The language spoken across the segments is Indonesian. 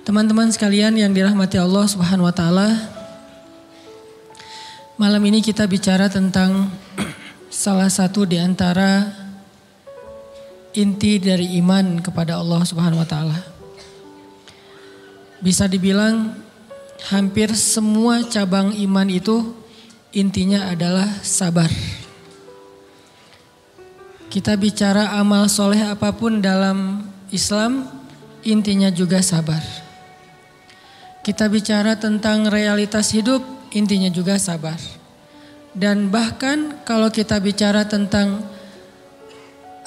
Teman-teman sekalian yang dirahmati Allah Subhanahu wa taala. Malam ini kita bicara tentang salah satu di antara inti dari iman kepada Allah Subhanahu wa taala. Bisa dibilang hampir semua cabang iman itu intinya adalah sabar. Kita bicara amal soleh apapun dalam Islam, intinya juga sabar. Kita bicara tentang realitas hidup, intinya juga sabar. Dan bahkan kalau kita bicara tentang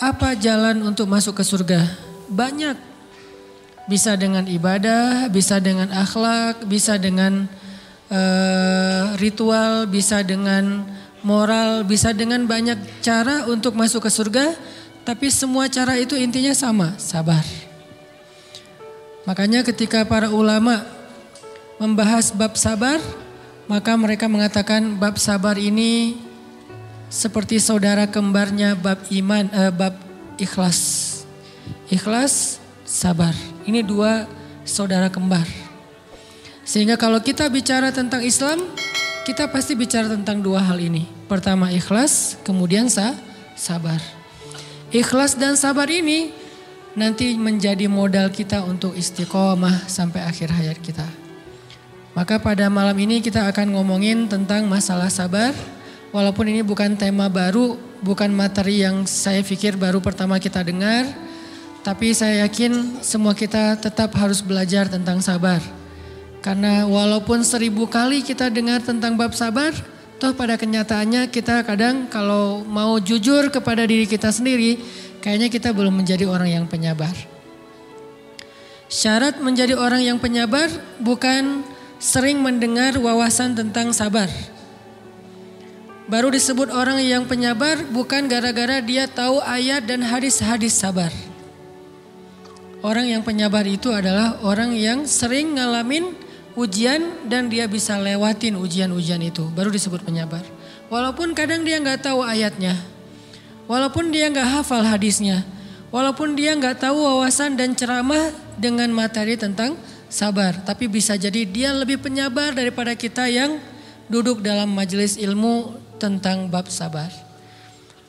apa jalan untuk masuk ke surga, banyak. Bisa dengan ibadah, bisa dengan akhlak, bisa dengan ritual, bisa dengan moral, bisa dengan banyak cara untuk masuk ke surga. Tapi semua cara itu intinya sama, sabar. Makanya ketika para ulama membahas bab sabar, maka mereka mengatakan bab sabar ini seperti saudara kembarnya bab iman, bab ikhlas. Ikhlas, sabar. Ini dua saudara kembar. Sehingga kalau kita bicara tentang Islam, kita pasti bicara tentang dua hal ini. Pertama ikhlas, kemudian sabar. Ikhlas dan sabar ini nanti menjadi modal kita untuk istiqomah sampai akhir hayat kita. Maka pada malam ini kita akan ngomongin tentang masalah sabar. Walaupun ini bukan tema baru, bukan materi yang saya pikir baru pertama kita dengar. Tapi saya yakin semua kita tetap harus belajar tentang sabar. Karena walaupun 1000 kali kita dengar tentang bab sabar, toh pada kenyataannya kita kadang kalau mau jujur kepada diri kita sendiri, kayaknya kita belum menjadi orang yang penyabar. Syarat menjadi orang yang penyabar bukan sering mendengar wawasan tentang sabar. Baru disebut orang yang penyabar bukan gara-gara dia tahu ayat dan hadis-hadis sabar. Orang yang penyabar itu adalah orang yang sering ngalamin ujian dan dia bisa lewatin ujian-ujian itu. Baru disebut penyabar. Walaupun kadang dia gak tahu ayatnya. Walaupun dia gak hafal hadisnya. Walaupun dia gak tahu wawasan dan ceramah dengan materi tentang sabar, tapi bisa jadi dia lebih penyabar daripada kita yang duduk dalam majelis ilmu tentang bab sabar.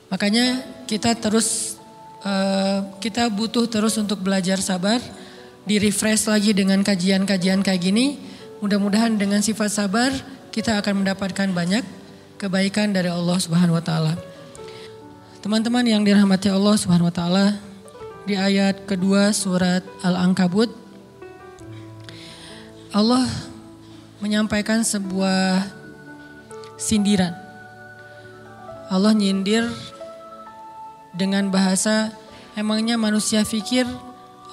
Makanya kita butuh terus untuk belajar sabar, di-refresh lagi dengan kajian-kajian kayak gini. Mudah-mudahan dengan sifat sabar kita akan mendapatkan banyak kebaikan dari Allah Subhanahu wa taala. Teman-teman yang dirahmati Allah Subhanahu wa taala, di ayat kedua surat Al-Ankabut Allah menyampaikan sebuah sindiran. Allah nyindir dengan bahasa, emangnya manusia pikir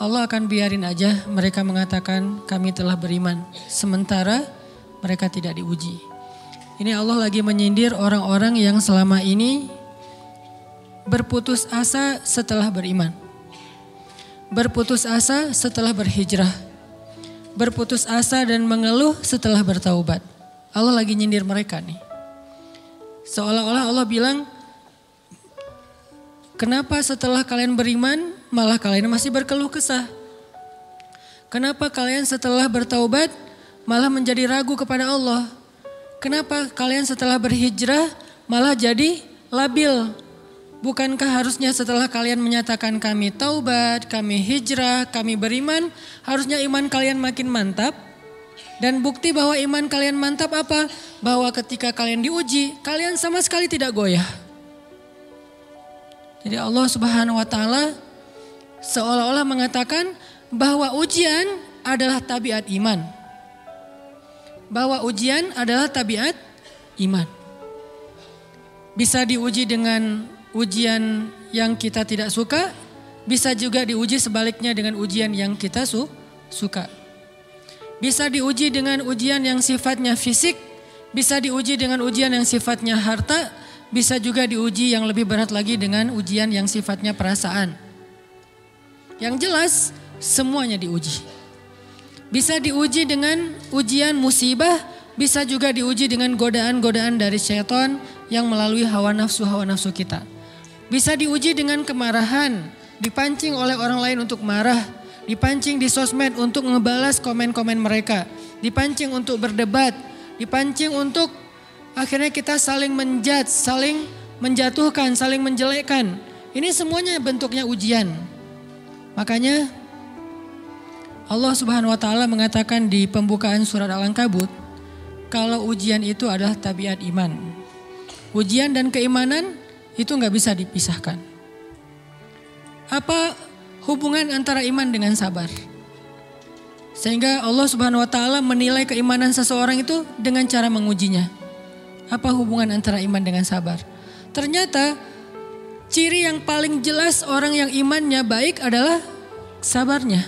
Allah akan biarin aja mereka mengatakan kami telah beriman, sementara mereka tidak diuji. Ini Allah lagi menyindir orang-orang yang selama ini berputus asa setelah beriman. Berputus asa setelah berhijrah. Berputus asa dan mengeluh setelah bertaubat. Allah lagi nyindir mereka nih. Seolah-olah Allah bilang, kenapa setelah kalian beriman malah kalian masih berkeluh kesah? Kenapa kalian setelah bertaubat malah menjadi ragu kepada Allah? Kenapa kalian setelah berhijrah malah jadi labil? Bukankah harusnya setelah kalian menyatakan kami taubat, kami hijrah, kami beriman, harusnya iman kalian makin mantap? Dan bukti bahwa iman kalian mantap apa? Bahwa ketika kalian diuji, kalian sama sekali tidak goyah. Jadi Allah Subhanahu wa taala seolah-olah mengatakan bahwa ujian adalah tabiat iman. Bahwa ujian adalah tabiat iman. Bisa diuji dengan ujian yang kita tidak suka, bisa juga diuji sebaliknya dengan ujian yang kita suka. Bisa diuji dengan ujian yang sifatnya fisik, bisa diuji dengan ujian yang sifatnya harta, bisa juga diuji yang lebih berat lagi dengan ujian yang sifatnya perasaan. Yang jelas semuanya diuji. Bisa diuji dengan ujian musibah, bisa juga diuji dengan godaan-godaan dari syaitan yang melalui hawa nafsu kita. Bisa diuji dengan kemarahan, dipancing oleh orang lain untuk marah, dipancing di sosmed untuk ngebalas komen-komen mereka, dipancing untuk berdebat, dipancing untuk akhirnya kita saling menjudge, saling menjatuhkan, saling menjelekkan. Ini semuanya bentuknya ujian. Makanya Allah Subhanahu wa taala mengatakan di pembukaan surat Al-Ankabut, kalau ujian itu adalah tabiat iman. Ujian dan keimanan itu nggak bisa dipisahkan. Apa hubungan antara iman dengan sabar? Sehingga Allah Subhanahu wa taala menilai keimanan seseorang itu dengan cara mengujinya. Apa hubungan antara iman dengan sabar? Ternyata ciri yang paling jelas orang yang imannya baik adalah sabarnya.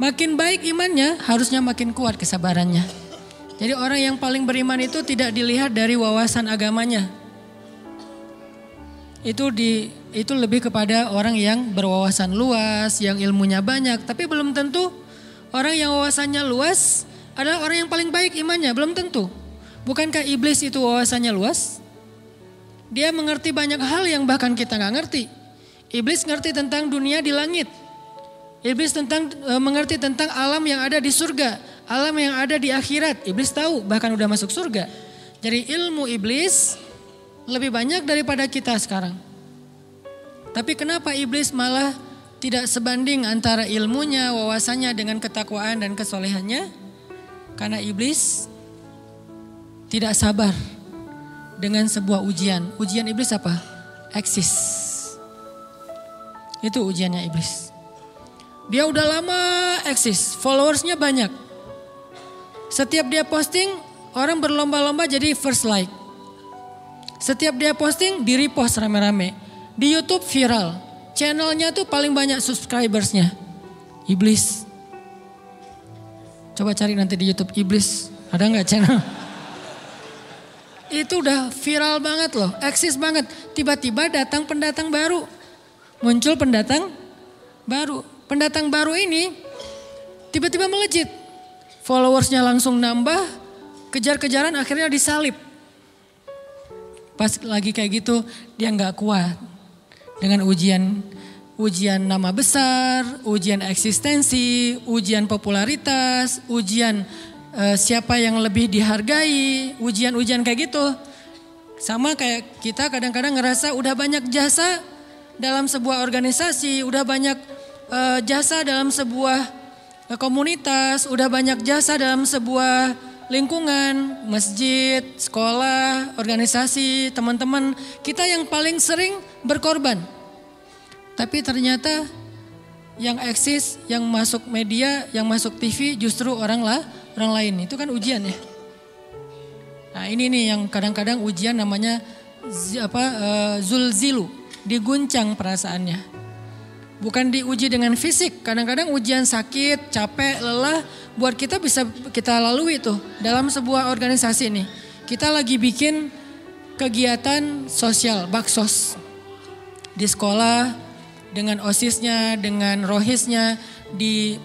Makin baik imannya, harusnya makin kuat kesabarannya. Jadi orang yang paling beriman itu tidak dilihat dari wawasan agamanya. Itu lebih kepada orang yang berwawasan luas, yang ilmunya banyak. Tapi belum tentu orang yang wawasannya luas adalah orang yang paling baik imannya, belum tentu. Bukankah iblis itu wawasannya luas? Dia mengerti banyak hal yang bahkan kita gak ngerti. Iblis ngerti tentang dunia di langit. Iblis mengerti tentang alam yang ada di surga, alam yang ada di akhirat. Iblis tahu, bahkan udah masuk surga. Jadi ilmu iblis lebih banyak daripada kita sekarang. Tapi kenapa iblis malah tidak sebanding antara ilmunya, wawasannya dengan ketakwaan dan kesolehannya? Karena iblis tidak sabar dengan sebuah ujian. Ujian iblis apa? Eksis. Itu ujiannya iblis. Dia udah lama eksis, followersnya banyak. Setiap dia posting, orang berlomba-lomba jadi first like. Setiap dia posting, di repost rame-rame. Di YouTube viral. Channelnya tuh paling banyak subscribersnya. Iblis. Coba cari nanti di YouTube iblis. Ada gak channel? Itu udah viral banget loh, eksis banget. Tiba-tiba datang pendatang baru. Muncul pendatang baru. Pendatang baru ini tiba-tiba melejit. Followersnya langsung nambah, kejar-kejaran akhirnya disalib. Pas lagi kayak gitu dia gak kuat. Dengan ujian nama besar, ujian eksistensi, ujian popularitas, ujian siapa yang lebih dihargai, ujian-ujian kayak gitu. Sama kayak kita kadang-kadang ngerasa udah banyak jasa dalam sebuah organisasi, udah banyak jasa dalam sebuah komunitas, udah banyak jasa dalam sebuah lingkungan, masjid, sekolah, organisasi, teman-teman. Kita yang paling sering berkorban. Tapi ternyata yang eksis, yang masuk media, yang masuk TV justru orang lain. Itu kan ujian ya. Nah ini nih yang kadang-kadang ujian namanya zulzilu, diguncang perasaannya. Bukan diuji dengan fisik, kadang-kadang ujian sakit, capek, lelah buat kita bisa kita lalui tuh dalam sebuah organisasi nih. Kita lagi bikin kegiatan sosial, baksos di sekolah dengan OSIS-nya, dengan ROHIS-nya, di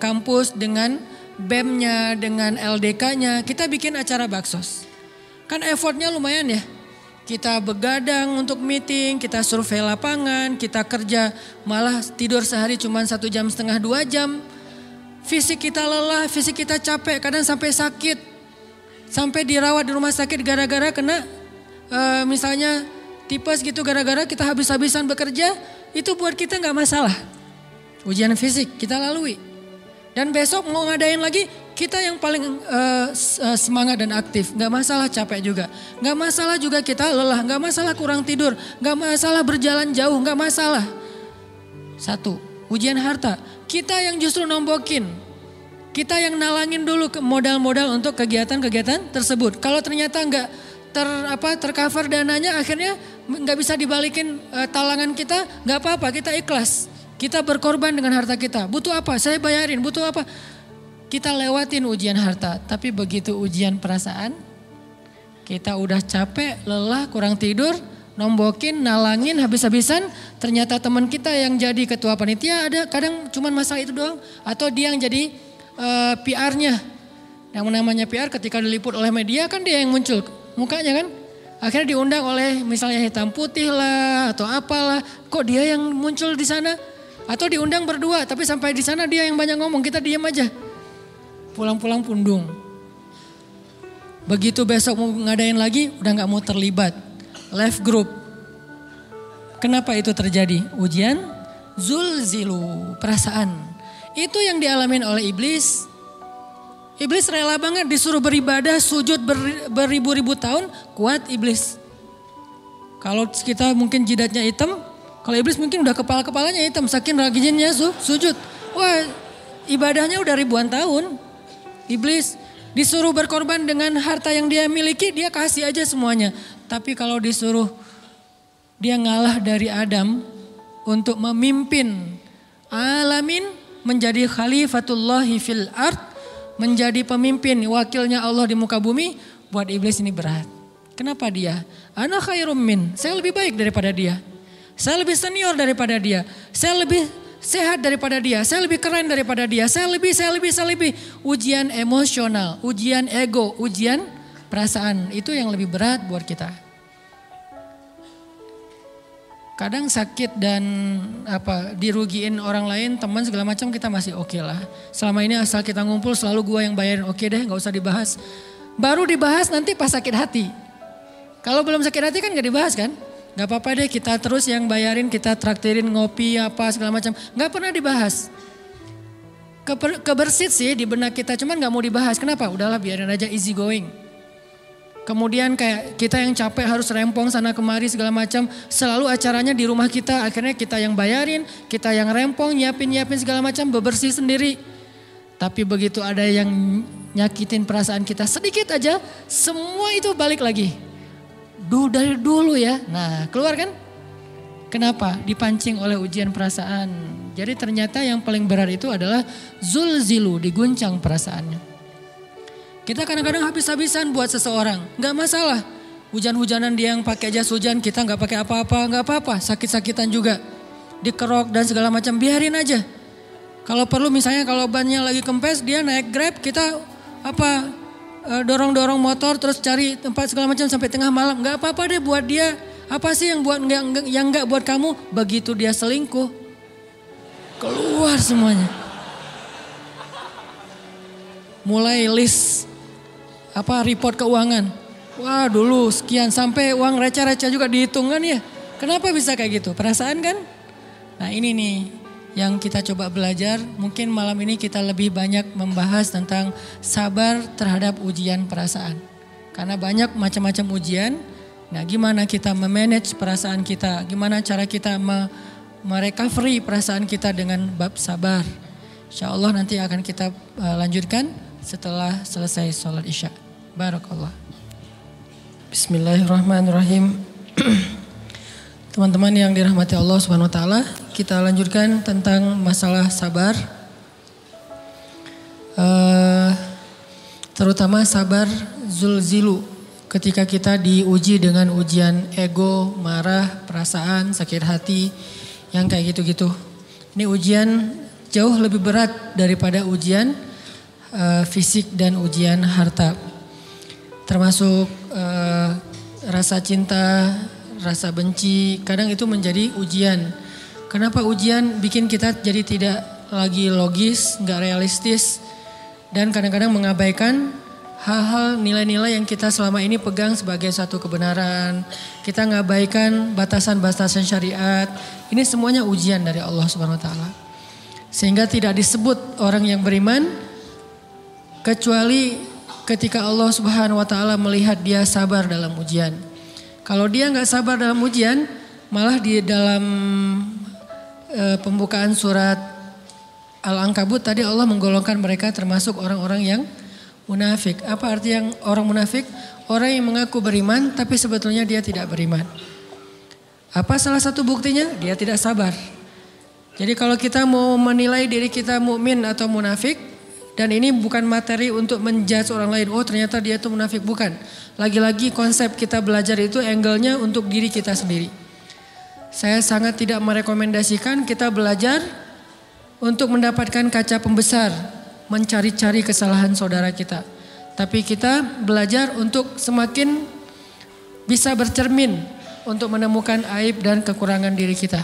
kampus dengan BEM-nya, dengan LDK-nya. Kita bikin acara baksos. Kan effortnya lumayan ya. Kita begadang untuk meeting, kita survei lapangan, kita kerja malah tidur sehari cuma 1,5 jam, 2 jam. Fisik kita lelah, fisik kita capek, kadang sampai sakit. Sampai dirawat di rumah sakit gara-gara kena misalnya tipes gitu, gara-gara kita habis-habisan bekerja. Itu buat kita gak masalah. Ujian fisik kita lalui. Dan besok mau ngadain lagi, kita yang paling semangat dan aktif. Gak masalah capek juga. Gak masalah juga kita lelah. Gak masalah kurang tidur. Gak masalah berjalan jauh. Gak masalah. Satu, ujian harta. Kita yang justru nombokin. Kita yang nalangin dulu modal-modal untuk kegiatan-kegiatan tersebut. Kalau ternyata gak tercover dananya, akhirnya gak bisa dibalikin talangan kita. Gak apa-apa, kita ikhlas. Kita berkorban dengan harta kita. Butuh apa? Saya bayarin. Butuh apa? Kita lewatin ujian harta. Tapi begitu ujian perasaan, kita udah capek, lelah, kurang tidur, nombokin, nalangin habis-habisan. Ternyata teman kita yang jadi ketua panitia ada kadang cuma masalah itu doang. Atau dia yang jadi PR-nya. Yang namanya PR ketika diliput oleh media kan dia yang muncul mukanya kan. Akhirnya diundang oleh misalnya hitam putih lah atau apalah. Kok dia yang muncul di sana? Atau diundang berdua, tapi sampai di sana dia yang banyak ngomong, kita diam aja. Pulang-pulang pundung. Begitu besok mau ngadain lagi, udah gak mau terlibat. Left group. Kenapa itu terjadi? Ujian zulzilu, perasaan. Itu yang dialamin oleh iblis. Iblis rela banget disuruh beribadah, sujud beribu-ribu tahun, kuat iblis. Kalau kita mungkin jidatnya hitam, kalau iblis mungkin udah kepala-kepalanya hitam, saking rajinnya sujud. Wah, ibadahnya udah ribuan tahun. Iblis disuruh berkorban dengan harta yang dia miliki, dia kasih aja semuanya. Tapi kalau disuruh dia ngalah dari Adam untuk memimpin alamin, menjadi khalifatullahi fil ard, menjadi pemimpin wakilnya Allah di muka bumi, buat iblis ini berat. Kenapa dia? Ana khairum min, saya lebih baik daripada dia. Saya lebih senior daripada dia. Saya lebih sehat daripada dia. Saya lebih keren daripada dia. Saya lebih. Ujian emosional, ujian ego, ujian perasaan. Itu yang lebih berat buat kita. Kadang sakit dan dirugiin orang lain, teman segala macam kita masih oke lah. Selama ini asal kita ngumpul selalu gua yang bayarin, oke deh gak usah dibahas. Baru dibahas nanti pas sakit hati. Kalau belum sakit hati kan gak dibahas kan. Gak apa-apa deh kita terus yang bayarin, kita traktirin ngopi apa segala macam. Gak pernah dibahas. Kebersit sih di benak kita, cuman gak mau dibahas. Kenapa? Udahlah biarin aja, easy going. Kemudian kayak kita yang capek harus rempong sana kemari segala macam. Selalu acaranya di rumah kita, akhirnya kita yang bayarin, kita yang rempong, nyiapin segala macam, bebersih sendiri. Tapi begitu ada yang nyakitin perasaan kita sedikit aja, semua itu balik lagi. Dari dulu ya. Nah, keluar kan? Kenapa? Dipancing oleh ujian perasaan. Jadi ternyata yang paling berat itu adalah zulzilu, diguncang perasaannya. Kita kadang-kadang habis-habisan buat seseorang, nggak masalah. Hujan-hujanan dia yang pakai jas hujan, kita nggak pakai apa-apa, nggak apa-apa. Sakit-sakitan juga, dikerok dan segala macam, biarin aja. Kalau perlu misalnya kalau bannya lagi kempes, dia naik Grab, kita dorong-dorong motor terus cari tempat segala macam sampai tengah malam, nggak apa-apa deh buat dia. Apa sih yang nggak buat kamu? Begitu dia selingkuh, keluar semuanya. Mulai list report keuangan. Wah dulu sekian, sampai uang receh-receh juga dihitung kan ya. Kenapa bisa kayak gitu? Perasaan kan? Nah ini nih yang kita coba belajar. Mungkin malam ini kita lebih banyak membahas tentang sabar terhadap ujian perasaan. Karena banyak macam-macam ujian. Nah gimana kita memanage perasaan kita. Gimana cara kita merecovery perasaan kita dengan bab sabar. Insya Allah nanti akan kita lanjutkan setelah selesai sholat isya. Barakallah. Bismillahirrahmanirrahim. Teman-teman yang dirahmati Allah Subhanahu wa taala, kita lanjutkan tentang masalah sabar. Terutama sabar zulzilu, ketika kita diuji dengan ujian ego, marah, perasaan, sakit hati, yang kayak gitu-gitu. Ini ujian jauh lebih berat daripada ujian fisik dan ujian harta. Termasuk rasa cinta, rasa benci, kadang itu menjadi ujian. Kenapa ujian bikin kita jadi tidak lagi logis, gak realistis, dan kadang-kadang mengabaikan hal-hal nilai-nilai yang kita selama ini pegang sebagai satu kebenaran. Kita ngabaikan batasan-batasan syariat. Ini semuanya ujian dari Allah Subhanahu wa taala. Sehingga tidak disebut orang yang beriman kecuali ketika Allah Subhanahu wa taala melihat dia sabar dalam ujian. Kalau dia nggak sabar dalam ujian, malah di dalam pembukaan surat Al-Ankabut tadi Allah menggolongkan mereka termasuk orang-orang yang munafik. Apa arti yang orang munafik? Orang yang mengaku beriman tapi sebetulnya dia tidak beriman. Apa salah satu buktinya? Dia tidak sabar. Jadi kalau kita mau menilai diri kita mukmin atau munafik, dan ini bukan materi untuk menjudge orang lain. Oh ternyata dia itu munafik, bukan. Lagi-lagi konsep kita belajar itu angle-nya untuk diri kita sendiri. Saya sangat tidak merekomendasikan kita belajar untuk mendapatkan kaca pembesar, mencari-cari kesalahan saudara kita. Tapi kita belajar untuk semakin bisa bercermin untuk menemukan aib dan kekurangan diri kita.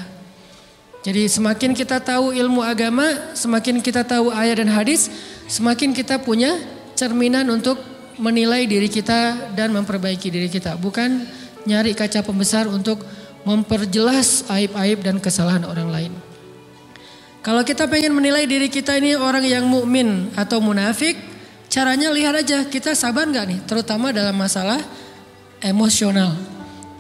Jadi semakin kita tahu ilmu agama, semakin kita tahu ayat dan hadis, semakin kita punya cerminan untuk menilai diri kita dan memperbaiki diri kita. Bukan nyari kaca pembesar untuk memperjelas aib-aib dan kesalahan orang lain. Kalau kita pengen menilai diri kita ini orang yang mukmin atau munafik, caranya lihat aja kita sabar nggak nih, terutama dalam masalah emosional.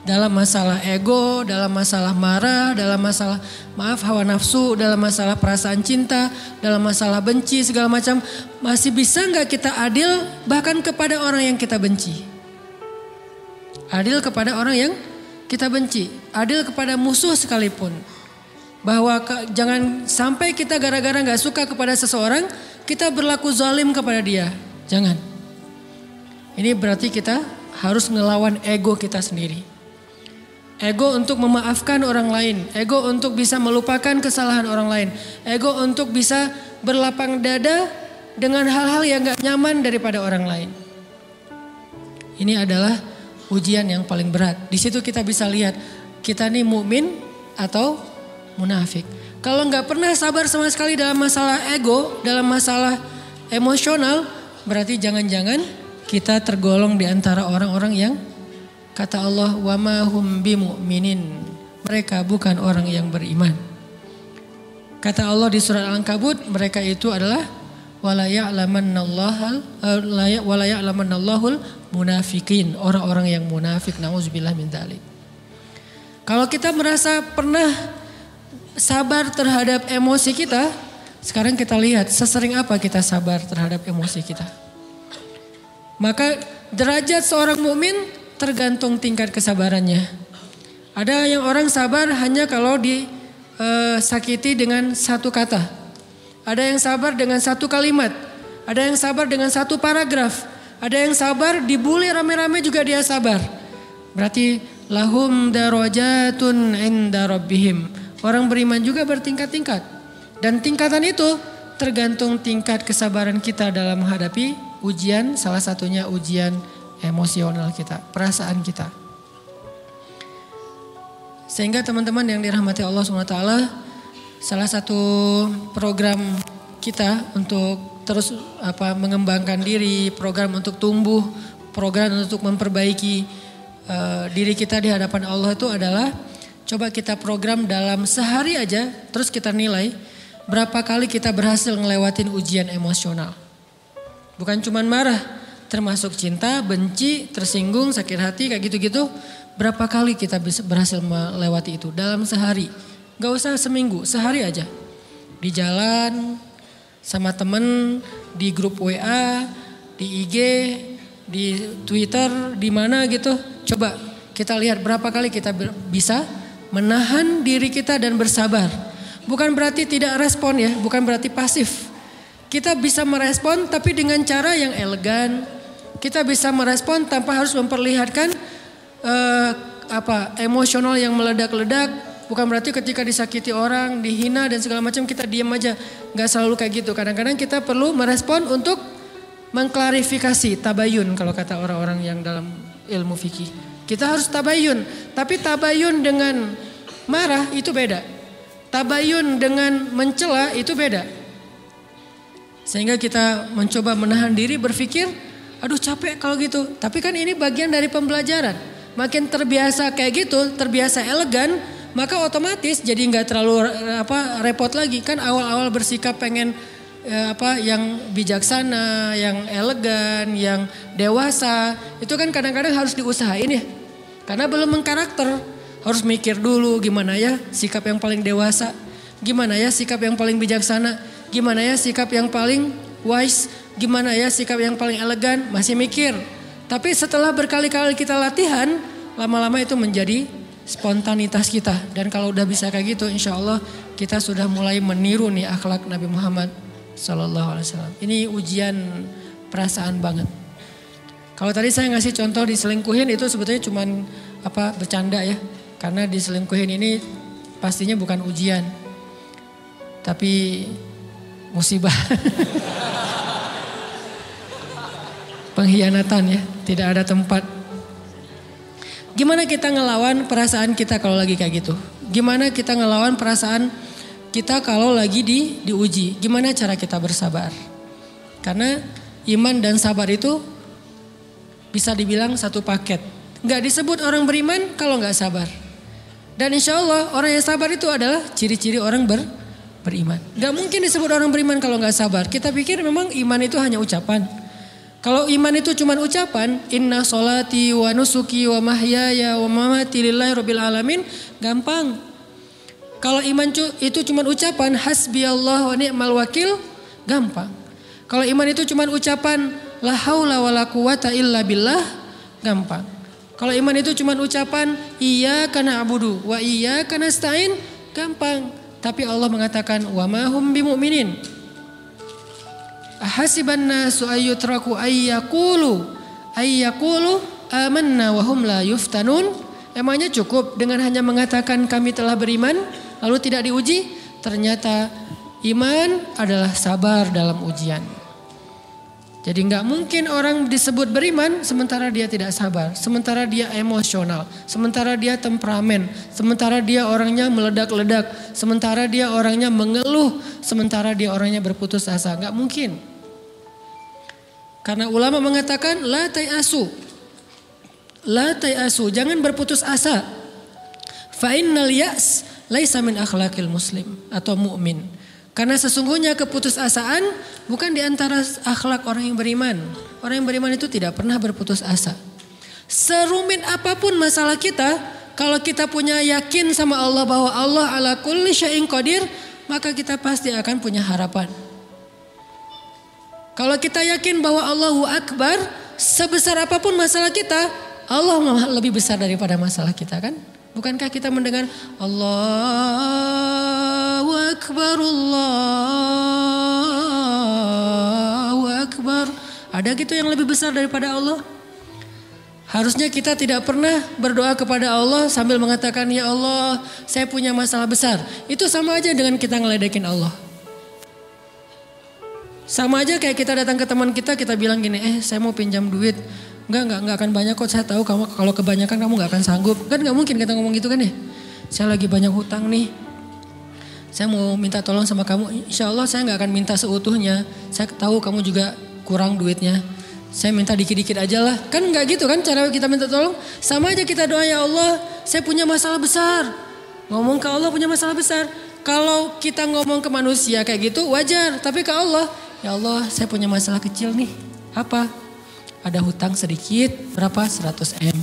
Dalam masalah ego, dalam masalah marah, dalam masalah hawa nafsu, dalam masalah perasaan cinta, dalam masalah benci segala macam. Masih bisa nggak kita adil bahkan kepada orang yang kita benci? Adil kepada orang yang kita benci. Adil kepada musuh sekalipun. Bahwa jangan sampai kita gara-gara gak suka kepada seseorang, kita berlaku zalim kepada dia. Jangan. Ini berarti kita harus ngelawan ego kita sendiri. Ego untuk memaafkan orang lain. Ego untuk bisa melupakan kesalahan orang lain. Ego untuk bisa berlapang dada dengan hal-hal yang gak nyaman daripada orang lain. Ini adalah ujian yang paling berat. Di situ kita bisa lihat kita nih mukmin atau munafik. Kalau gak pernah sabar sama sekali dalam masalah ego, dalam masalah emosional, berarti jangan-jangan kita tergolong di antara orang-orang yang kata Allah, wa ma hum bimu'minin. Mereka bukan orang yang beriman. Kata Allah di surat Al-Ankabut, mereka itu adalah wala ya'lamannallahul munafikin, orang-orang yang munafik. Nauzubillah min dzalik. Kalau kita merasa pernah sabar terhadap emosi kita, sekarang kita lihat sesering apa kita sabar terhadap emosi kita. Maka derajat seorang mukmin tergantung tingkat kesabarannya. Ada yang orang sabar hanya kalau disakiti dengan satu kata. Ada yang sabar dengan satu kalimat. Ada yang sabar dengan satu paragraf. Ada yang sabar dibully rame-rame juga dia sabar. Berarti lahum darajatun inda rabbihim. Orang beriman juga bertingkat-tingkat. Dan tingkatan itu tergantung tingkat kesabaran kita dalam menghadapi ujian. Salah satunya ujian emosional kita, perasaan kita. Sehingga teman-teman yang dirahmati Allah SWT, salah satu program kita untuk terus mengembangkan diri, program untuk tumbuh, program untuk memperbaiki diri kita di hadapan Allah itu adalah coba kita program dalam sehari aja, terus kita nilai berapa kali kita berhasil ngelewatin ujian emosional. Bukan cuman marah, termasuk cinta, benci, tersinggung, sakit hati kayak gitu-gitu. Berapa kali kita bisa berhasil melewati itu dalam sehari. Gak usah seminggu, sehari aja. Di jalan, sama temen, di grup WA, di IG, di Twitter, di mana gitu. Coba kita lihat berapa kali kita bisa menahan diri kita dan bersabar. Bukan berarti tidak respon ya, bukan berarti pasif. Kita bisa merespon tapi dengan cara yang elegan. Kita bisa merespon tanpa harus memperlihatkan emosional yang meledak-ledak. Bukan berarti ketika disakiti orang, dihina dan segala macam kita diam aja. Gak selalu kayak gitu. Kadang-kadang kita perlu merespon untuk mengklarifikasi, tabayun kalau kata orang-orang yang dalam ilmu fikih. Kita harus tabayun. Tapi tabayun dengan marah itu beda. Tabayun dengan mencela itu beda. Sehingga kita mencoba menahan diri berpikir, aduh capek kalau gitu. Tapi kan ini bagian dari pembelajaran. Makin terbiasa kayak gitu, terbiasa elegan, maka otomatis jadi nggak terlalu repot lagi. Kan awal-awal bersikap pengen yang bijaksana, yang elegan, yang dewasa, itu kan kadang-kadang harus diusahain ya. Karena belum mengkarakter, harus mikir dulu gimana ya sikap yang paling dewasa, gimana ya sikap yang paling bijaksana, gimana ya sikap yang paling wise, gimana ya sikap yang paling elegan, masih mikir. Tapi setelah berkali-kali kita latihan, lama-lama itu menjadi spontanitas kita. Dan kalau udah bisa kayak gitu, insya Allah kita sudah mulai meniru nih akhlak Nabi Muhammad Sallallahu Alaihi Wasallam. Ini ujian perasaan banget. Kalau tadi saya ngasih contoh diselingkuhin itu sebetulnya cuman bercanda ya. Karena diselingkuhin ini pastinya bukan ujian, tapi musibah. Pengkhianatan ya, tidak ada tempat. Gimana kita ngelawan perasaan kita kalau lagi kayak gitu? Gimana kita ngelawan perasaan kita kalau lagi diuji. Gimana cara kita bersabar? Karena iman dan sabar itu bisa dibilang satu paket. Nggak disebut orang beriman kalau nggak sabar. Dan insya Allah orang yang sabar itu adalah ciri-ciri orang beriman. Nggak mungkin disebut orang beriman kalau nggak sabar. Kita pikir memang iman itu hanya ucapan. Kalau iman itu cuma ucapan, inna sholati wa nusuki wa mahyaya wa mamati lillahi rabbil alamin, gampang. Kalau iman itu cuma ucapan, hasbiyallah wa ni'mal wakil, gampang. Kalau iman itu cuma ucapan, la haula wa la quwata illa billah, gampang. Kalau iman itu cuma ucapan, iyyaka na'budu wa iyyaka nasta'in, gampang. Tapi Allah mengatakan, wa ma hum bimu'minin. Ahasiban nasu ayyutraku ayyakulu amanna wa hum la yuftanun. Emangnya cukup dengan hanya mengatakan kami telah beriman lalu tidak diuji? Ternyata iman adalah sabar dalam ujian. Jadi nggak mungkin orang disebut beriman sementara dia tidak sabar, sementara dia emosional, sementara dia temperamen, sementara dia orangnya meledak-ledak, sementara dia orangnya mengeluh, sementara dia orangnya berputus asa. Nggak mungkin. Karena ulama mengatakan la tayasu, jangan berputus asa. Fa innal ya's laisa min akhlaqil muslim atau mu'min. Karena sesungguhnya keputusasaan bukan di antara akhlak orang yang beriman. Orang yang beriman itu tidak pernah berputus asa. Serumit apapun masalah kita, kalau kita punya yakin sama Allah bahwa Allah ala kulli syai'in qadir, maka kita pasti akan punya harapan. Kalau kita yakin bahwa Allahu Akbar, sebesar apapun masalah kita, Allah lebih besar daripada masalah kita, kan? Bukankah kita mendengar Allahu Akbar, Allahu Akbar. Ada gitu yang lebih besar daripada Allah? Harusnya kita tidak pernah berdoa kepada Allah sambil mengatakan, ya Allah saya punya masalah besar. Itu sama aja dengan kita ngeledekin Allah. Sama aja kayak kita datang ke teman kita bilang gini, saya mau pinjam duit. Enggak akan banyak kok, saya tahu kamu kalau kebanyakan kamu enggak akan sanggup. Kan enggak mungkin kita ngomong gitu kan ya. Saya lagi banyak hutang nih. Saya mau minta tolong sama kamu. Insya Allah saya enggak akan minta seutuhnya. Saya tahu kamu juga kurang duitnya. Saya minta dikit-dikit aja lah. Kan enggak gitu kan cara kita minta tolong. Sama aja kita doa, ya Allah saya punya masalah besar. Ngomong ke Allah punya masalah besar. Kalau kita ngomong ke manusia kayak gitu wajar. Tapi ke Allah, ya Allah saya punya masalah kecil nih. Apa? Ada hutang sedikit, berapa? 100 M.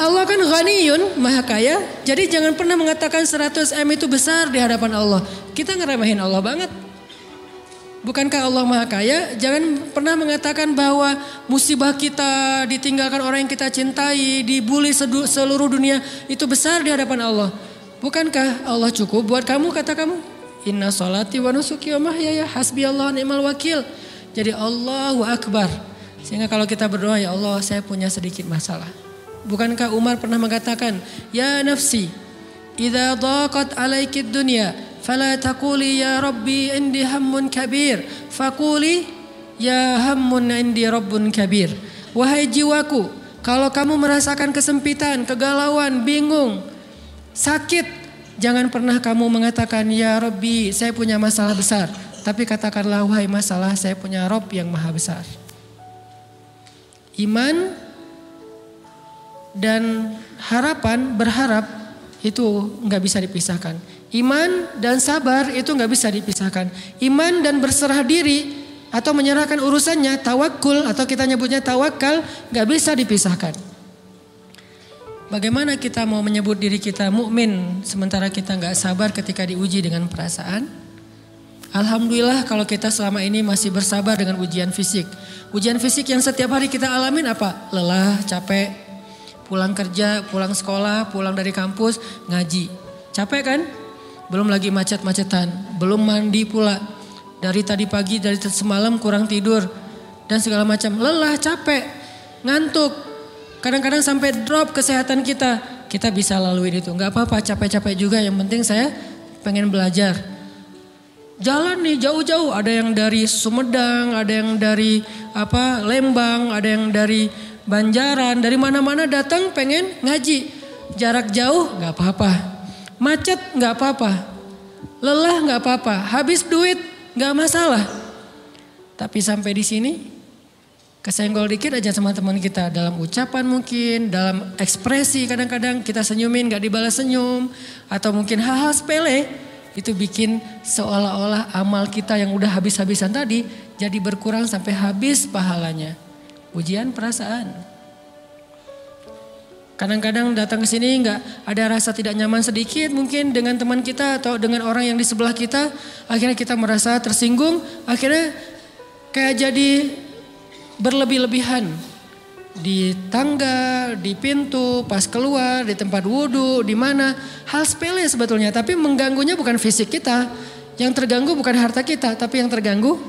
Allah kan ghaniyun, maha kaya. Jadi jangan pernah mengatakan 100 M itu besar di hadapan Allah. Kita ngeremehin Allah banget. Bukankah Allah maha kaya? Jangan pernah mengatakan bahwa musibah kita, ditinggalkan orang yang kita cintai, dibully seluruh dunia, itu besar di hadapan Allah. Bukankah Allah cukup buat kamu, kata kamu? Inna sholati wa nusuki wa mahyaya hasbiyallahu ni'mal wakil. Jadi Allahu Akbar. Sehingga kalau kita berdoa, ya Allah saya punya sedikit masalah. Bukankah Umar pernah mengatakan, ya nafsi, idza daqat alaikid dunya, fala taquli ya Rabbi indi hammun kabir, faquli ya hammun indi rabbun kabir. Wahai jiwaku, kalau kamu merasakan kesempitan, kegalauan, bingung, sakit, jangan pernah kamu mengatakan, ya Rabbi saya punya masalah besar. Tapi katakanlah, wahai masalah saya punya Rob yang maha besar. Iman dan harapan, berharap itu nggak bisa dipisahkan. Iman dan sabar itu nggak bisa dipisahkan. Iman dan berserah diri atau menyerahkan urusannya, tawakul atau kita nyebutnya tawakal, nggak bisa dipisahkan. Bagaimana kita mau menyebut diri kita mukmin sementara kita nggak sabar ketika diuji dengan perasaan? Alhamdulillah kalau kita selama ini masih bersabar dengan ujian fisik. Ujian fisik yang setiap hari kita alamin apa? Lelah, capek, pulang kerja, pulang sekolah, pulang dari kampus, ngaji. Capek kan? Belum lagi macet-macetan, belum mandi pula. Dari tadi pagi, dari semalam kurang tidur. Dan segala macam, lelah, capek, ngantuk. Kadang-kadang sampai drop kesehatan kita. Kita bisa lalui itu, gak apa-apa capek-capek juga. Yang penting saya pengen belajar. Jalan nih jauh-jauh, ada yang dari Sumedang, ada yang dari Lembang, ada yang dari Banjaran, dari mana-mana datang pengen ngaji. Jarak jauh gak apa-apa. Macet nggak apa-apa. Lelah nggak apa-apa. Habis duit nggak masalah. Tapi sampai di sini kesenggol dikit aja sama teman kita. Dalam ucapan mungkin, dalam ekspresi kadang-kadang kita senyumin gak dibalas senyum. Atau mungkin hal-hal sepele. Itu bikin seolah-olah amal kita yang udah habis-habisan tadi jadi berkurang sampai habis pahalanya. Ujian perasaan. Kadang-kadang datang ke sini nggak ada rasa tidak nyaman sedikit mungkin dengan teman kita atau dengan orang yang di sebelah kita. Akhirnya kita merasa tersinggung. Akhirnya kayak jadi berlebih-lebihan. Di tangga, di pintu, pas keluar, di tempat wudhu, di mana. Hal sepele sebetulnya. Tapi mengganggunya bukan fisik kita. Yang terganggu bukan harta kita. Tapi yang terganggu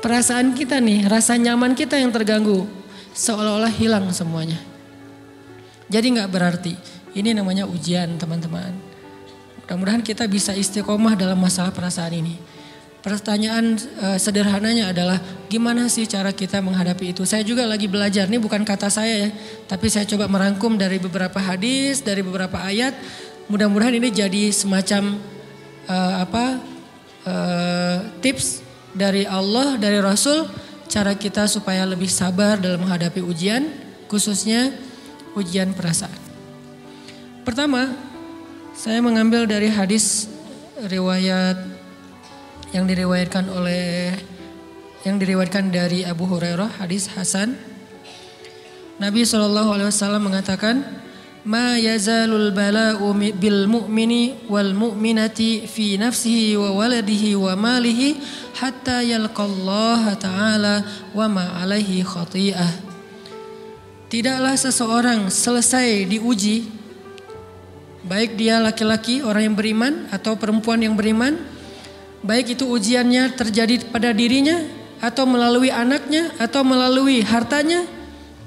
perasaan kita nih. Rasa nyaman kita yang terganggu. Seolah-olah hilang semuanya. Jadi gak berarti. Ini namanya ujian teman-teman. Mudah-mudahan kita bisa istiqomah dalam masalah perasaan ini. Pertanyaan sederhananya adalah gimana sih cara kita menghadapi itu. Saya juga lagi belajar, ini bukan kata saya ya. Tapi saya coba merangkum dari beberapa hadis, dari beberapa ayat. Mudah-mudahan ini jadi semacam tips dari Allah, dari Rasul. Cara kita supaya lebih sabar dalam menghadapi ujian, khususnya ujian perasaan. Pertama, saya mengambil dari hadis riwayat yang diriwayatkan dari Abu Hurairah, hadis Hasan. Nabi SAW mengatakan, "Ma yazalul bala'u bil mu'mini wal mu'minati fi nafsihi wa waladihi wa malihi hatta yalqallaha ta'ala wa ma alaihi khati'ah." Tidaklah seseorang selesai diuji, baik dia laki-laki orang yang beriman atau perempuan yang beriman, baik itu ujiannya terjadi pada dirinya atau melalui anaknya atau melalui hartanya,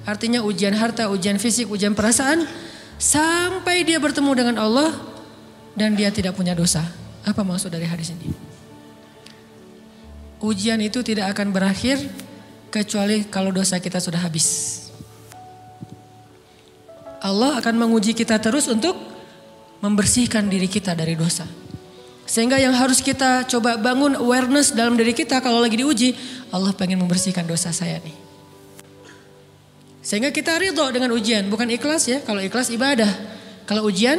artinya ujian harta, ujian fisik, ujian perasaan, sampai dia bertemu dengan Allah dan dia tidak punya dosa. Apa maksud dari hadis ini? Ujian itu tidak akan berakhir kecuali kalau dosa kita sudah habis. Allah akan menguji kita terus untuk membersihkan diri kita dari dosa. Sehingga yang harus kita coba bangun awareness dalam diri kita kalau lagi diuji, Allah pengen membersihkan dosa saya nih. Sehingga kita ridho dengan ujian, bukan ikhlas ya. Kalau ikhlas ibadah, kalau ujian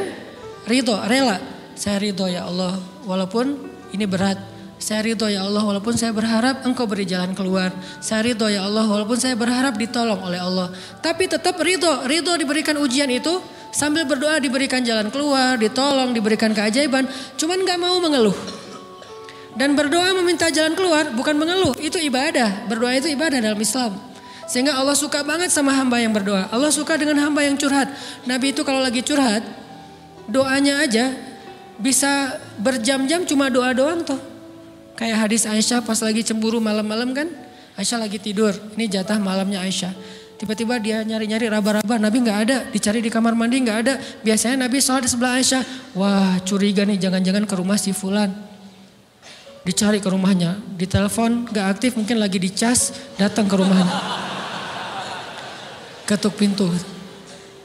ridho, rela. Saya ridho ya Allah walaupun ini berat. Saya ridho ya Allah walaupun saya berharap Engkau beri jalan keluar. Saya ridho ya Allah walaupun saya berharap ditolong oleh Allah. Tapi tetap ridho diberikan ujian itu sambil berdoa diberikan jalan keluar, ditolong, diberikan keajaiban. Cuman gak mau mengeluh. Dan berdoa meminta jalan keluar bukan mengeluh, itu ibadah. Berdoa itu ibadah dalam Islam. Sehingga Allah suka banget sama hamba yang berdoa. Allah suka dengan hamba yang curhat. Nabi itu kalau lagi curhat, doanya aja bisa berjam-jam cuma doa doang tuh. Kayak hadis Aisyah pas lagi cemburu malam-malam kan. Aisyah lagi tidur, ini jatah malamnya Aisyah. Tiba-tiba dia nyari-nyari raba-raba, Nabi gak ada. Dicari di kamar mandi gak ada. Biasanya Nabi sholat di sebelah Aisyah. Wah curiga nih, jangan-jangan ke rumah si fulan. Dicari ke rumahnya, ditelepon gak aktif, mungkin lagi dicas, datang ke rumahnya. Ketuk pintu.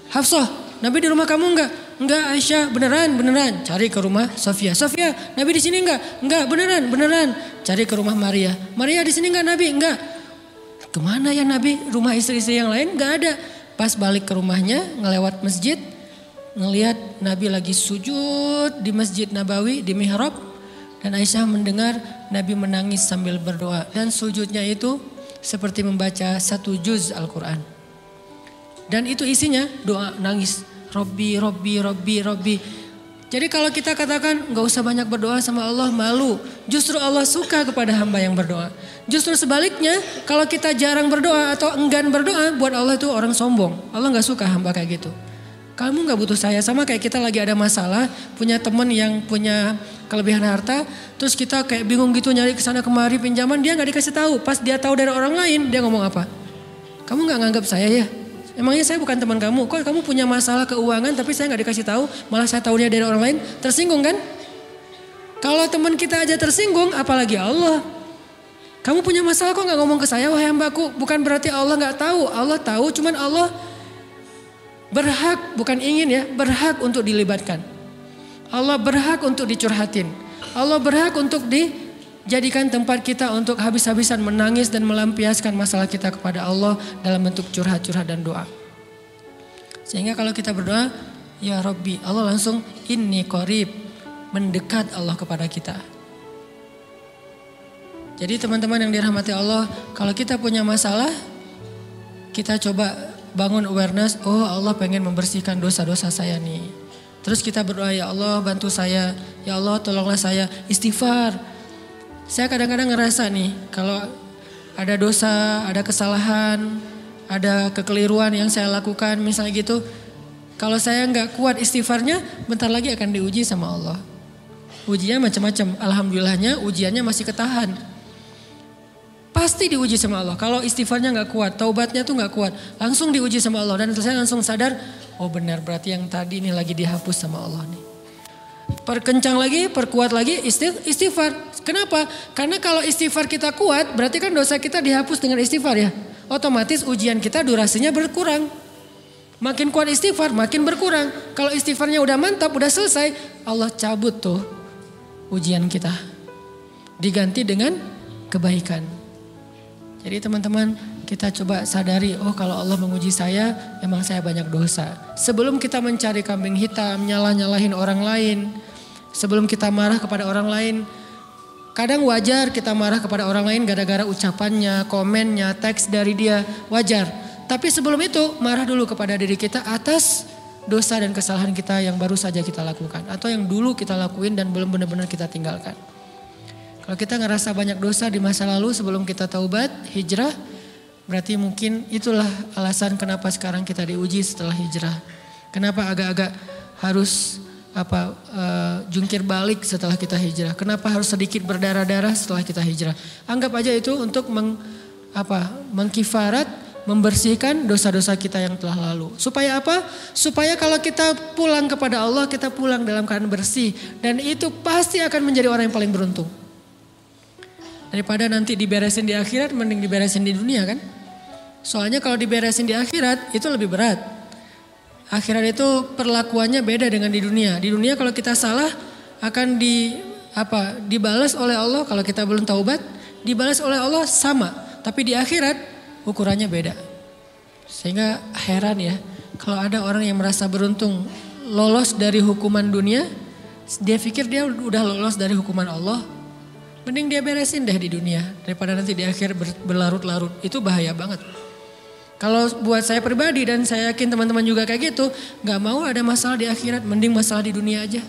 Hafsah, Nabi di rumah kamu enggak? Enggak Aisyah, beneran. Cari ke rumah Sofia. Nabi di sini enggak? Enggak, beneran. Cari ke rumah Maria. Maria di sini enggak Nabi? Enggak. Kemana ya Nabi? Rumah istri-istri yang lain enggak ada. Pas balik ke rumahnya, ngelewat masjid, ngelihat Nabi lagi sujud di Masjid Nabawi, di mihrab. Dan Aisyah mendengar Nabi menangis sambil berdoa. Dan sujudnya itu seperti membaca 1 juz Al-Quran. Dan itu isinya doa nangis. Robbi. Jadi kalau kita katakan gak usah banyak berdoa sama Allah, malu. Justru Allah suka kepada hamba yang berdoa. Justru sebaliknya kalau kita jarang berdoa atau enggan berdoa, buat Allah itu orang sombong. Allah gak suka hamba kayak gitu. Kamu gak butuh saya, sama kayak kita lagi ada masalah, punya teman yang punya kelebihan harta, terus kita kayak bingung gitu nyari kesana kemari pinjaman, dia gak dikasih tahu. Pas dia tahu dari orang lain, dia ngomong apa? Kamu gak nganggap saya ya? Emangnya saya bukan teman kamu? Kok kamu punya masalah keuangan tapi saya gak dikasih tahu, malah saya tahu dia dari orang lain? Tersinggung kan? Kalau teman kita aja tersinggung, apalagi Allah. Kamu punya masalah kok gak ngomong ke saya, wahai hambaku? Bukan berarti Allah gak tahu. Allah tahu, cuman Allah berhak, bukan ingin ya, berhak untuk dilibatkan. Allah berhak untuk dicurhatin. Allah berhak untuk dijadikan tempat kita untuk habis-habisan menangis dan melampiaskan masalah kita kepada Allah dalam bentuk curhat-curhat dan doa. Sehingga kalau kita berdoa, ya Rabbi, Allah langsung inni qarib, mendekat Allah kepada kita. Jadi teman-teman yang dirahmati Allah, kalau kita punya masalah, kita coba bangun awareness, oh Allah pengen membersihkan dosa-dosa saya nih. Terus kita berdoa, ya Allah bantu saya, ya Allah tolonglah saya, istighfar. Saya kadang-kadang ngerasa nih, kalau ada dosa, ada kesalahan, ada kekeliruan yang saya lakukan misalnya gitu. Kalau saya nggak kuat istighfarnya, bentar lagi akan diuji sama Allah. Ujinya macam-macam, alhamdulillahnya ujiannya masih ketahan. Pasti diuji sama Allah. Kalau istighfarnya nggak kuat, taubatnya tuh nggak kuat, langsung diuji sama Allah. Dan saya langsung sadar, oh benar berarti yang tadi ini lagi dihapus sama Allah nih. Perkencang lagi, perkuat lagi istighfar. Kenapa? Karena kalau istighfar kita kuat, berarti kan dosa kita dihapus dengan istighfar ya. Otomatis ujian kita durasinya berkurang. Makin kuat istighfar, makin berkurang. Kalau istighfarnya udah mantap, udah selesai, Allah cabut tuh ujian kita. Diganti dengan kebaikan. Jadi teman-teman, kita coba sadari, oh kalau Allah menguji saya, emang saya banyak dosa. Sebelum kita mencari kambing hitam, nyalahin orang lain, sebelum kita marah kepada orang lain, kadang wajar kita marah kepada orang lain gara-gara ucapannya, komennya, teks dari dia, wajar. Tapi sebelum itu, marah dulu kepada diri kita atas dosa dan kesalahan kita yang baru saja kita lakukan. Atau yang dulu kita lakuin dan belum benar-benar kita tinggalkan. Kalau kita ngerasa banyak dosa di masa lalu sebelum kita taubat, hijrah, berarti mungkin itulah alasan kenapa sekarang kita diuji setelah hijrah. Kenapa agak-agak harus jungkir balik setelah kita hijrah. Kenapa harus sedikit berdarah-darah setelah kita hijrah. Anggap aja itu untuk mengkifarat, membersihkan dosa-dosa kita yang telah lalu. Supaya apa? Supaya kalau kita pulang kepada Allah, kita pulang dalam keadaan bersih. Dan itu pasti akan menjadi orang yang paling beruntung. Daripada nanti diberesin di akhirat, mending diberesin di dunia kan. Soalnya kalau diberesin di akhirat itu lebih berat. Akhirat itu perlakuannya beda dengan di dunia. Di dunia kalau kita salah akan dibalas oleh Allah. Kalau kita belum taubat, dibalas oleh Allah sama. Tapi di akhirat ukurannya beda. Sehingga heran ya, kalau ada orang yang merasa beruntung lolos dari hukuman dunia, dia pikir dia udah lolos dari hukuman Allah. Mending dia beresin deh di dunia daripada nanti di akhir berlarut-larut. Itu bahaya banget. Kalau buat saya pribadi dan saya yakin teman-teman juga kayak gitu, gak mau ada masalah di akhirat, mending masalah di dunia aja.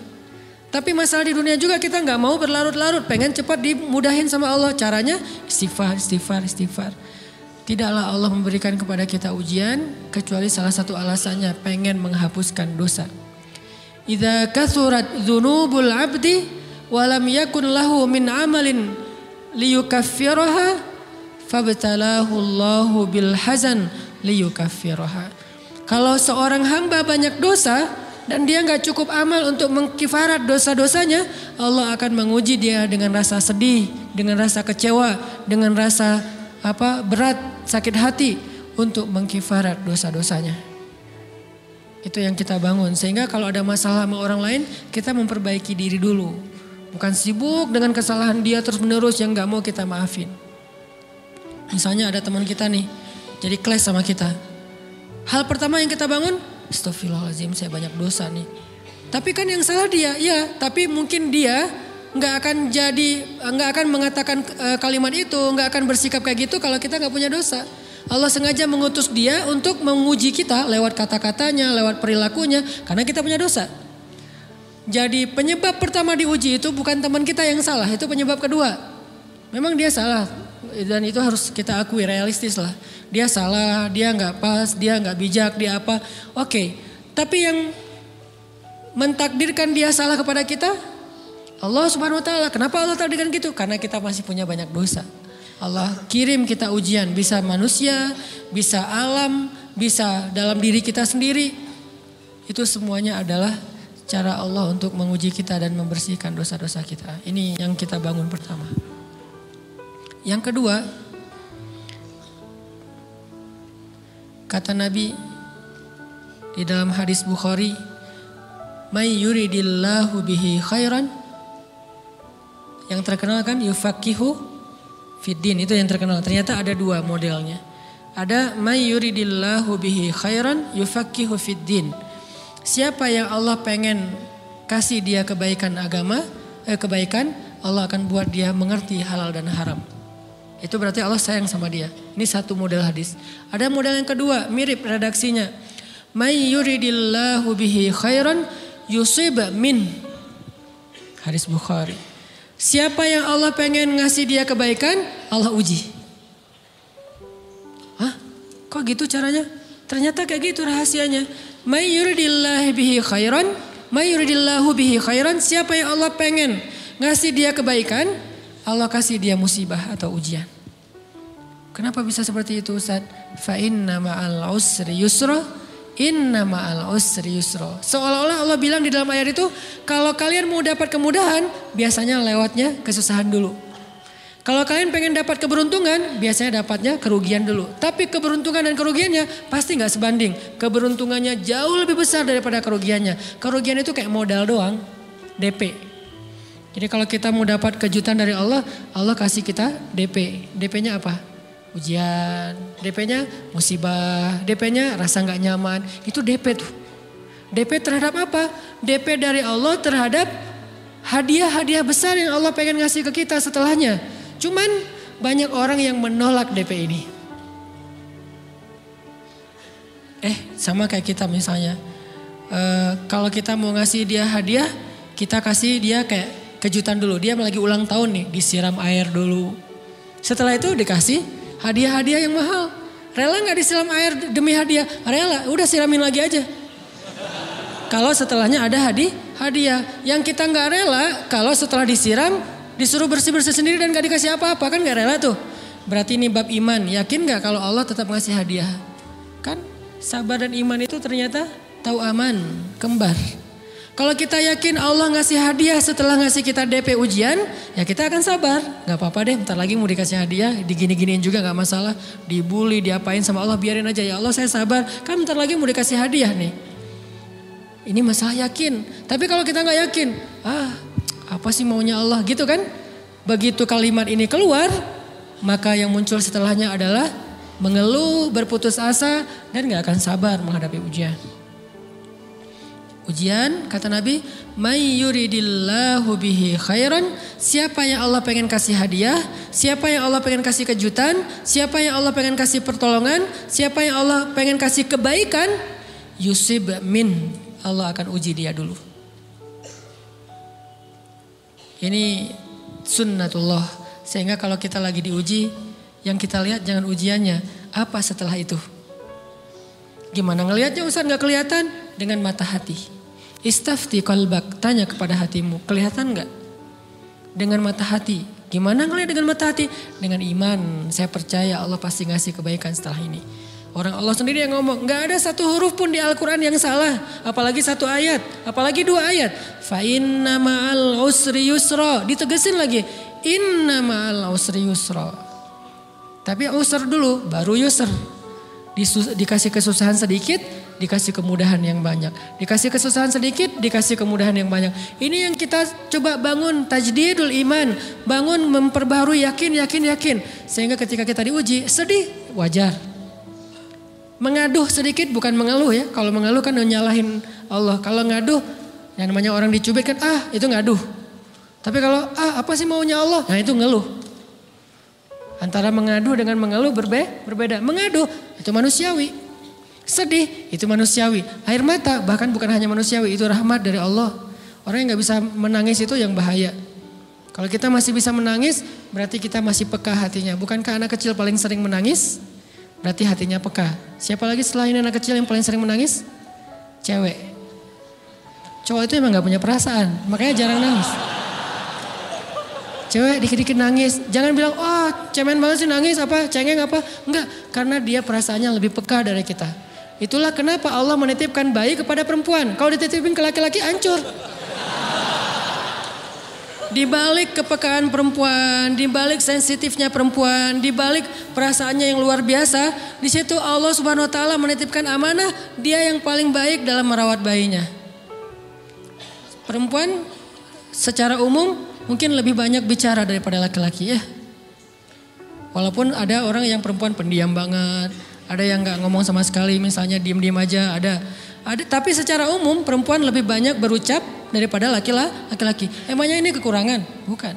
Tapi masalah di dunia juga kita gak mau berlarut-larut, pengen cepat dimudahin sama Allah. Caranya istighfar. Tidaklah Allah memberikan kepada kita ujian kecuali salah satu alasannya pengen menghapuskan dosa. Idza kathurat dzunubul 'abdi walam yakun lahu min amalin liyukaffiraha fabtalahu Allahu bil hazan liyukaffiraha. Kalau seorang hamba banyak dosa dan dia nggak cukup amal untuk mengkifarat dosa-dosanya, Allah akan menguji dia dengan rasa sedih, dengan rasa kecewa, dengan rasa berat, sakit hati untuk mengkifarat dosa-dosanya. Itu yang kita bangun. Sehingga kalau ada masalah sama orang lain, kita memperbaiki diri dulu. Bukan sibuk dengan kesalahan dia terus menerus yang gak mau kita maafin. Misalnya ada teman kita nih, jadi clash sama kita. Hal pertama yang kita bangun, astagfirullahaladzim saya banyak dosa nih. Tapi kan yang salah dia, ya. Tapi mungkin dia gak akan mengatakan kalimat itu, gak akan bersikap kayak gitu kalau kita gak punya dosa. Allah sengaja mengutus dia untuk menguji kita lewat kata-katanya, lewat perilakunya, karena kita punya dosa. Jadi penyebab pertama diuji itu bukan teman kita yang salah, itu penyebab kedua. Memang dia salah dan itu harus kita akui, realistis lah. Dia salah, dia gak pas, dia gak bijak, dia apa. Oke, tapi yang mentakdirkan dia salah kepada kita, Allah Subhanahu Wa Taala. Kenapa Allah takdirkan gitu? Karena kita masih punya banyak dosa. Allah kirim kita ujian, bisa manusia, bisa alam, bisa dalam diri kita sendiri. Itu semuanya adalah cara Allah untuk menguji kita dan membersihkan dosa-dosa kita. Ini yang kita bangun pertama. Yang kedua, kata Nabi di dalam hadis Bukhari, may yuridillahu bihi khairan. Yang terkenal kan yufaqihu fiddin, itu yang terkenal. Ternyata ada dua modelnya. Ada may yuridillahu bihi khairan yufaqihu fiddin. Siapa yang Allah pengen kasih dia kebaikan agama, kebaikan, Allah akan buat dia mengerti halal dan haram. Itu berarti Allah sayang sama dia. Ini satu model hadis. Ada model yang kedua, mirip redaksinya. May yuridillahu bihi khairan yusib min. Hadis Bukhari. Siapa yang Allah pengen ngasih dia kebaikan, Allah uji. Hah? Kok gitu caranya? Ternyata kayak gitu rahasianya. May yuridillahu bihi khairan, may yuridillahu bihi khairan. Siapa yang Allah pengen ngasih dia kebaikan, Allah kasih dia musibah atau ujian. Kenapa bisa seperti itu Ustaz? Fa inna ma'al usri yusra, inna ma'al usri yusra. Seolah-olah Allah bilang di dalam ayat itu, kalau kalian mau dapat kemudahan, biasanya lewatnya kesusahan dulu. Kalau kalian pengen dapat keberuntungan, biasanya dapatnya kerugian dulu. Tapi keberuntungan dan kerugiannya pasti gak sebanding. Keberuntungannya jauh lebih besar daripada kerugiannya. Kerugian itu kayak modal doang, DP. Jadi kalau kita mau dapat kejutan dari Allah, Allah kasih kita DP. DP-nya apa? Ujian. DP-nya musibah. DP-nya rasa gak nyaman. Itu DP tuh. DP terhadap apa? DP dari Allah terhadap hadiah-hadiah besar yang Allah pengen ngasih ke kita setelahnya. Cuman banyak orang yang menolak DP ini. Sama kayak kita misalnya. Kalau kita mau ngasih dia hadiah, kita kasih dia kayak kejutan dulu. Dia lagi ulang tahun nih, disiram air dulu. Setelah itu dikasih hadiah-hadiah yang mahal. Rela gak disiram air demi hadiah? Rela, udah siramin lagi aja. Kalau setelahnya ada hadiah. Yang kita gak rela, kalau setelah disiram, disuruh bersih-bersih sendiri dan gak dikasih apa-apa, kan gak rela tuh. Berarti ini bab iman. Yakin gak kalau Allah tetap ngasih hadiah? Kan sabar dan iman itu ternyata tahu aman, kembar. Kalau kita yakin Allah ngasih hadiah setelah ngasih kita DP ujian, ya kita akan sabar. Gak apa-apa deh, bentar lagi mau dikasih hadiah, digini-giniin juga gak masalah. Dibully, diapain sama Allah, biarin aja. Ya Allah saya sabar, kan bentar lagi mau dikasih hadiah nih. Ini masalah yakin. Tapi kalau kita gak yakin, apa sih maunya Allah gitu kan. Begitu kalimat ini keluar, maka yang muncul setelahnya adalah mengeluh, berputus asa, dan gak akan sabar menghadapi ujian. Ujian, kata Nabi, may yuridillahu bihi khairan. Siapa yang Allah pengen kasih hadiah, siapa yang Allah pengen kasih kejutan, siapa yang Allah pengen kasih pertolongan, siapa yang Allah pengen kasih kebaikan, yusib min. Allah akan uji dia dulu. Ini sunnatullah. Sehingga kalau kita lagi diuji, yang kita lihat jangan ujiannya, apa setelah itu. Gimana ngelihatnya Ustaz gak kelihatan? Dengan mata hati. Istafti qalbak, tanya kepada hatimu, kelihatan gak? Dengan mata hati. Gimana ngelihat dengan mata hati? Dengan iman, saya percaya Allah pasti ngasih kebaikan setelah ini. Orang Allah sendiri yang ngomong, gak ada satu huruf pun di Al-Quran yang salah. Apalagi satu ayat, apalagi dua ayat. Fa inna ma'al usri yusra, ditegesin lagi. Inna ma'al usri yusra. Tapi usr dulu, baru yusr. Dikasih kesusahan sedikit, dikasih kemudahan yang banyak. Dikasih kesusahan sedikit, dikasih kemudahan yang banyak. Ini yang kita coba bangun tajdidul iman. Bangun memperbaharui yakin. Sehingga ketika kita diuji, sedih, wajar. Mengaduh sedikit bukan mengeluh ya. Kalau mengeluh kan nyalahin Allah. Kalau ngaduh, yang namanya orang dicubit kan, itu ngaduh. Tapi kalau apa sih maunya Allah? Nah itu ngeluh. Antara mengaduh dengan mengeluh berbeda. Mengaduh itu manusiawi. Sedih itu manusiawi. Air mata bahkan bukan hanya manusiawi, itu rahmat dari Allah. Orang yang gak bisa menangis itu yang bahaya. Kalau kita masih bisa menangis, berarti kita masih peka hatinya. Bukankah anak kecil paling sering menangis? Berarti hatinya peka. Siapa lagi selain anak kecil yang paling sering menangis? Cewek. Cowok itu emang gak punya perasaan, makanya jarang nangis. Cewek dikit-dikit nangis, jangan bilang, cemen banget sih nangis, cengeng apa. Enggak, karena dia perasaannya lebih peka dari kita. Itulah kenapa Allah menitipkan bayi kepada perempuan. Kalau dititipin ke laki-laki hancur. Di balik kepekaan perempuan, di balik sensitifnya perempuan, di balik perasaannya yang luar biasa, di situ Allah Subhanahu wa taala menitipkan amanah dia yang paling baik dalam merawat bayinya. perempuan secara umum mungkin lebih banyak bicara daripada laki-laki ya. Walaupun ada orang yang perempuan pendiam banget, ada yang nggak ngomong sama sekali, misalnya diem-diem aja, ada. Tapi secara umum perempuan lebih banyak berucap daripada laki-laki. Emangnya ini kekurangan? Bukan.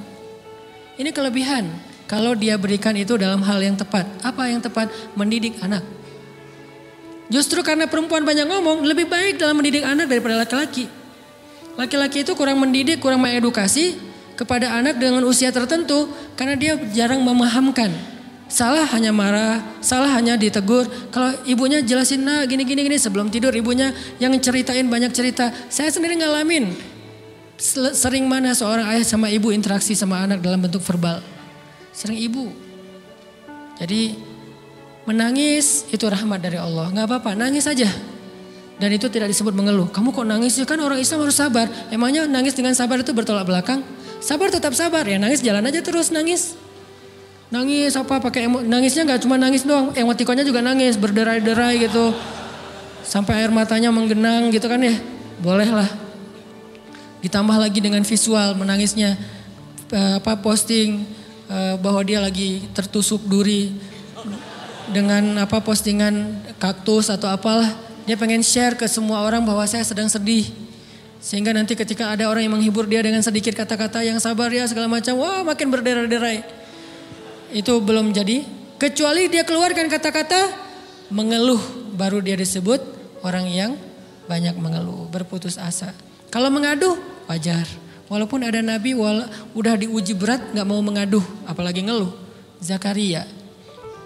Ini kelebihan. Kalau dia berikan itu dalam hal yang tepat. Apa yang tepat? Mendidik anak. Justru karena perempuan banyak ngomong, lebih baik dalam mendidik anak daripada laki-laki. Laki-laki itu kurang mendidik, kurang mengedukasi kepada anak dengan usia tertentu karena dia jarang memahamkan. Salah hanya marah, salah hanya ditegur. Kalau ibunya jelasin, nah gini sebelum tidur ibunya yang ceritain banyak cerita. Saya sendiri ngalamin sering mana seorang ayah sama ibu interaksi sama anak dalam bentuk verbal. Sering ibu. Jadi menangis itu rahmat dari Allah. Gak apa-apa, nangis aja. Dan itu tidak disebut mengeluh. Kamu kok nangis ya, kan orang Islam harus sabar. Emangnya nangis dengan sabar itu bertolak belakang? Sabar tetap sabar ya, nangis jalan aja terus nangis. Nangis apa pakai nangisnya gak cuma nangis doang, emotikonnya juga nangis, berderai-derai gitu. Sampai air matanya menggenang gitu kan ya. Boleh lah. Ditambah lagi dengan visual menangisnya, posting bahwa dia lagi tertusuk duri dengan postingan kaktus atau apalah. Dia pengen share ke semua orang bahwa saya sedang sedih. Sehingga nanti ketika ada orang yang menghibur dia dengan sedikit kata-kata yang sabar ya segala macam, wah makin berderai-derai. Itu belum jadi. Kecuali dia keluarkan kata-kata mengeluh, baru dia disebut orang yang banyak mengeluh, berputus asa. Kalau mengaduh wajar. Walaupun ada nabi udah diuji berat gak mau mengaduh, apalagi ngeluh. Zakaria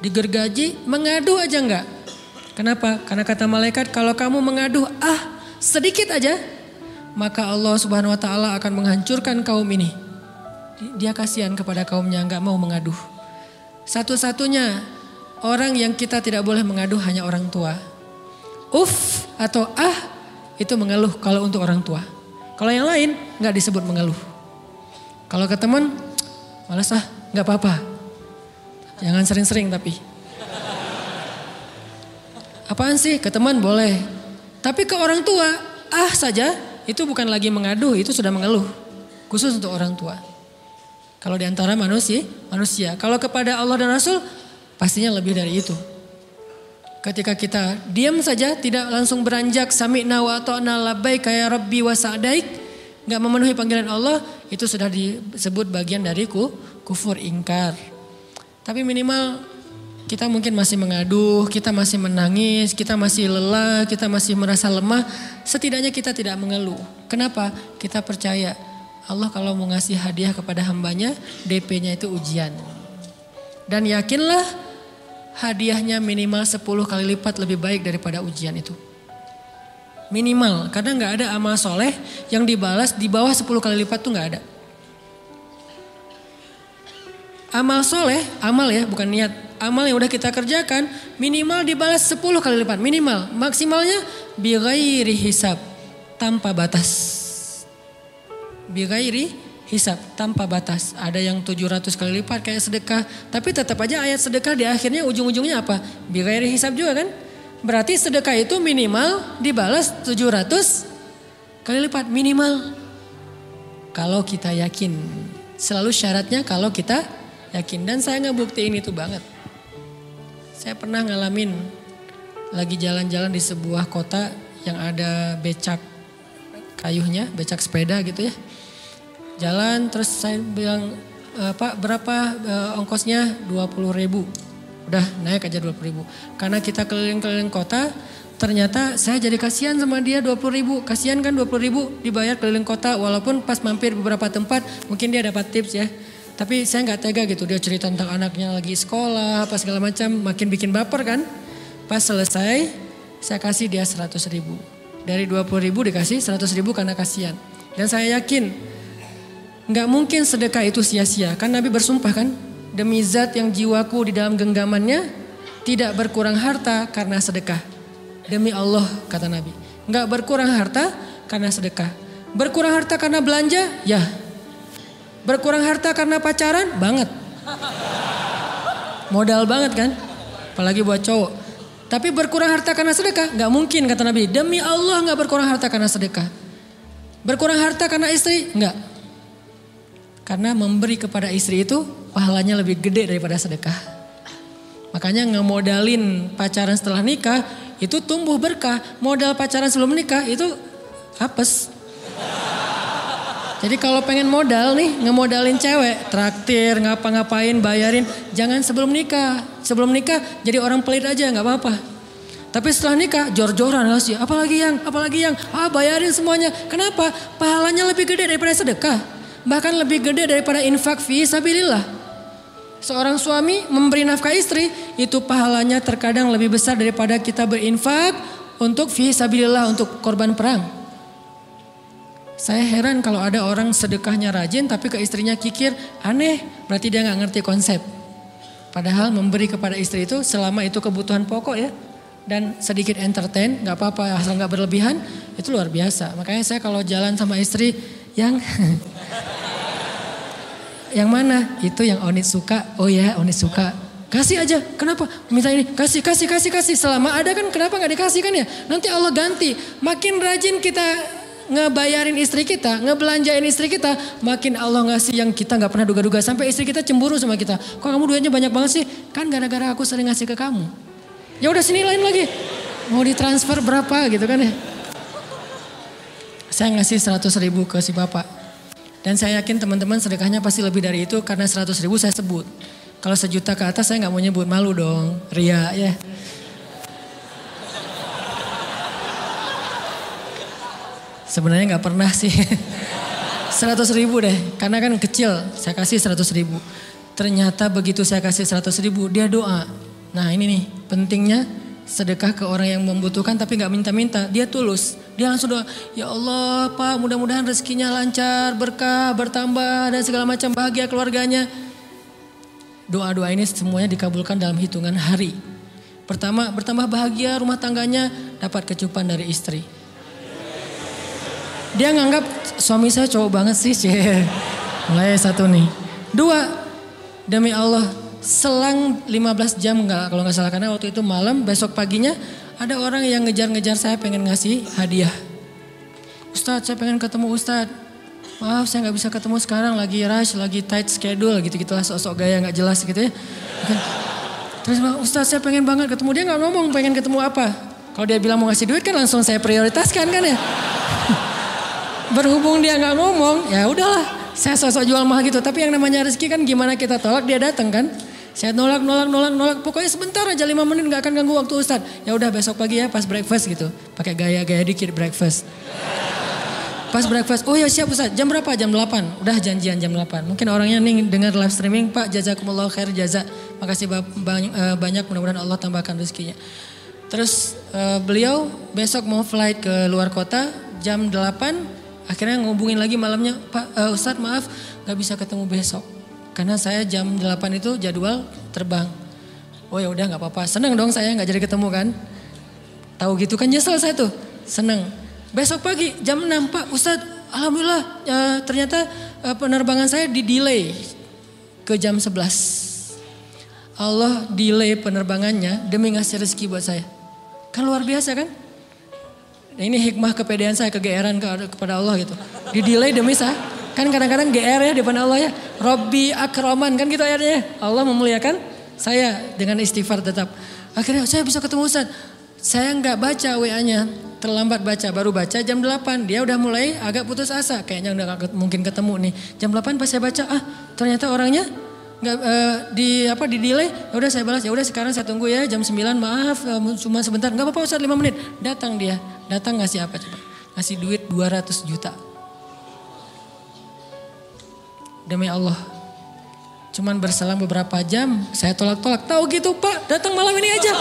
digergaji mengadu aja enggak. Kenapa? Karena kata malaikat kalau kamu mengadu sedikit aja, maka Allah Subhanahu wa taala akan menghancurkan kaum ini. Dia kasihan kepada kaumnya enggak mau mengadu. Satu-satunya orang yang kita tidak boleh mengadu hanya orang tua. Atau itu mengeluh kalau untuk orang tua. Kalau yang lain enggak disebut mengeluh. Kalau ke teman, malas enggak apa-apa. Jangan sering-sering tapi. Apaan sih? Ke teman boleh. Tapi ke orang tua, saja itu bukan lagi mengadu, itu sudah mengeluh. Khusus untuk orang tua. Kalau di antara manusia. Kalau kepada Allah dan Rasul, pastinya lebih dari itu. Ketika kita diam saja, tidak langsung beranjak sami'na wa ata'na labbaik ya rabbi wa sa'daik, enggak memenuhi panggilan Allah, itu sudah disebut bagian dari kufur ingkar. Tapi minimal kita mungkin masih mengaduh, kita masih menangis, kita masih lelah, kita masih merasa lemah. Setidaknya kita tidak mengeluh. Kenapa? Kita percaya Allah kalau mau ngasih hadiah kepada hambanya, DP-nya itu ujian. Dan yakinlah hadiahnya minimal 10 kali lipat lebih baik daripada ujian itu. Minimal, karena gak ada amal soleh yang dibalas di bawah 10 kali lipat tuh gak ada. Amal soleh, amal ya bukan niat. Amal yang udah kita kerjakan minimal dibalas 10 kali lipat. Minimal, maksimalnya bighairi hisab, tanpa batas. Bighairi hisab, tanpa batas. Ada yang 700 kali lipat kayak sedekah. Tapi tetap aja ayat sedekah di akhirnya ujung-ujungnya apa? Bighairi hisab juga kan? Berarti sedekah itu minimal dibalas 700 kali lipat. Minimal. Kalau kita yakin. Selalu syaratnya kalau kita yakin. Dan saya ngebuktiin itu banget. Saya pernah ngalamin lagi jalan-jalan di sebuah kota yang ada becak kayuhnya, becak sepeda gitu ya. Jalan terus saya bilang, Pak berapa ongkosnya? 20.000. Udah naik aja 20.000. Karena kita keliling-keliling kota, ternyata saya jadi kasihan sama dia 20.000. Kasihan kan 20.000 dibayar keliling kota, walaupun pas mampir beberapa tempat mungkin dia dapat tips ya. Tapi saya nggak tega gitu, dia cerita tentang anaknya lagi sekolah, apa segala macam, makin bikin baper kan. Pas selesai, saya kasih dia 100.000. Dari 20.000 dikasih 100.000 karena kasihan. Dan saya yakin, nggak mungkin sedekah itu sia-sia. Kan Nabi bersumpah kan, demi zat yang jiwaku di dalam genggamannya, tidak berkurang harta karena sedekah. Demi Allah kata Nabi, nggak berkurang harta karena sedekah. Berkurang harta karena belanja, ya. Berkurang harta karena pacaran? Banget. Modal banget kan? Apalagi buat cowok. Tapi berkurang harta karena sedekah? Gak mungkin kata Nabi. Demi Allah gak berkurang harta karena sedekah. Berkurang harta karena istri? Enggak. Karena memberi kepada istri itu pahalanya lebih gede daripada sedekah. Makanya ngemodalin pacaran setelah nikah itu tumbuh berkah. Modal pacaran sebelum nikah itu apes. Jadi kalau pengen modal nih, ngemodalin cewek, traktir, ngapa-ngapain, bayarin, jangan sebelum nikah. Sebelum nikah jadi orang pelit aja, nggak apa-apa. Tapi setelah nikah, jor-joran ngasih, apalagi yang, bayarin semuanya. Kenapa? Pahalanya lebih gede daripada sedekah. Bahkan lebih gede daripada infak fi sabilillah. Seorang suami memberi nafkah istri, itu pahalanya terkadang lebih besar daripada kita berinfak untuk fi sabilillah, untuk korban perang. Saya heran kalau ada orang sedekahnya rajin tapi ke istrinya kikir, aneh, berarti dia nggak ngerti konsep. Padahal memberi kepada istri itu selama itu kebutuhan pokok ya, dan sedikit entertain, nggak apa-apa asal nggak berlebihan, itu luar biasa. Makanya saya kalau jalan sama istri yang yang mana? Itu yang Onit suka. Oh ya, Onit suka. Kasih aja. Kenapa? Minta ini. Kasih. Selama ada kan kenapa nggak dikasih kan ya? Nanti Allah ganti. Makin rajin kita ngebayarin istri kita, ngebelanjain istri kita, makin Allah ngasih yang kita nggak pernah duga-duga. Sampai istri kita cemburu sama kita. Kok kamu duitnya banyak banget sih? Kan gara-gara aku sering ngasih ke kamu. Ya udah sini lain lagi. Mau ditransfer berapa gitu kan ya? Saya ngasih 100.000 ke si bapak. Dan saya yakin teman-teman sedekahnya pasti lebih dari itu karena 100.000 saya sebut. Kalau 1 juta ke atas saya nggak mau nyebut, malu dong, ria ya. Sebenarnya nggak pernah sih. 100.000 deh, karena kan kecil. Saya kasih 100.000. Ternyata begitu saya kasih 100.000, dia doa. Nah ini nih pentingnya sedekah ke orang yang membutuhkan tapi nggak minta-minta. Dia tulus. Dia langsung doa, ya Allah Pak, mudah-mudahan rezekinya lancar, berkah, bertambah dan segala macam, bahagia keluarganya. Doa-doa ini semuanya dikabulkan dalam hitungan hari. Pertama, bertambah bahagia rumah tangganya, dapat kecupan dari istri. Dia nganggap suami saya cowok banget sih. Mulai 1 nih. 2, demi Allah selang 15 jam kalau nggak salah. Karena waktu itu malam, besok paginya ada orang yang ngejar-ngejar saya pengen ngasih hadiah. Ustadz saya pengen ketemu Ustadz. Maaf saya nggak bisa ketemu sekarang, lagi rush, lagi tight schedule gitu-gitulah, sosok gaya nggak jelas gitu ya. Terus Ustadz saya pengen banget ketemu, dia nggak ngomong pengen ketemu apa. Kalau dia bilang mau ngasih duit kan langsung saya prioritaskan kan ya. Berhubung dia nggak ngomong, ya udahlah, saya sosok jual mahal gitu. Tapi yang namanya rezeki kan gimana kita tolak, dia datang kan. Saya nolak. Pokoknya sebentar aja 5 menit nggak akan ganggu waktu Ustadz. Ya udah besok pagi ya pas breakfast gitu, pakai gaya-gaya dikit breakfast. Pas breakfast, oh ya siap Ustadz, jam berapa? Jam 8. Udah janjian jam 8. Mungkin orangnya nih dengar live streaming, Pak jazakumullah khair jaza. Makasih banyak, mudah-mudahan Allah tambahkan rezekinya. Terus beliau besok mau flight ke luar kota jam 8. Akhirnya ngubungin lagi malamnya, Pak Ustadz maaf gak bisa ketemu besok. Karena saya jam 8 itu jadwal terbang. Oh ya udah gak apa-apa, seneng dong saya gak jadi ketemu kan. Tahu gitu kan nyesel saya tuh, seneng. Besok pagi jam 6, Pak Ustadz alhamdulillah ternyata penerbangan saya di delay ke jam 11. Allah delay penerbangannya demi ngasih rezeki buat saya. Kan luar biasa kan. Nah ini hikmah kepedean saya, kegeeran kepada Allah gitu. Di delay demi saya. Kan kadang-kadang GR ya di depan Allah ya. Robbi akraman kan gitu ayatnya. Allah memuliakan saya dengan istighfar tetap. Akhirnya saya bisa ketemu Ustaz. Saya nggak baca WA-nya. Terlambat baca, baru baca jam 8. Dia udah mulai agak putus asa. Kayaknya udah gak mungkin ketemu nih. Jam 8 pas saya baca, ternyata orangnya nggak di delay. Ya udah saya balas, ya udah sekarang saya tunggu ya jam 9, maaf cuma sebentar. Nggak apa-apa Ustaz 5 menit. Datang dia. Datang ngasih apa coba? Ngasih duit 200 juta. Demi Allah. Cuman berselang beberapa jam saya tolak-tolak. Tahu gitu Pak, datang malam ini aja.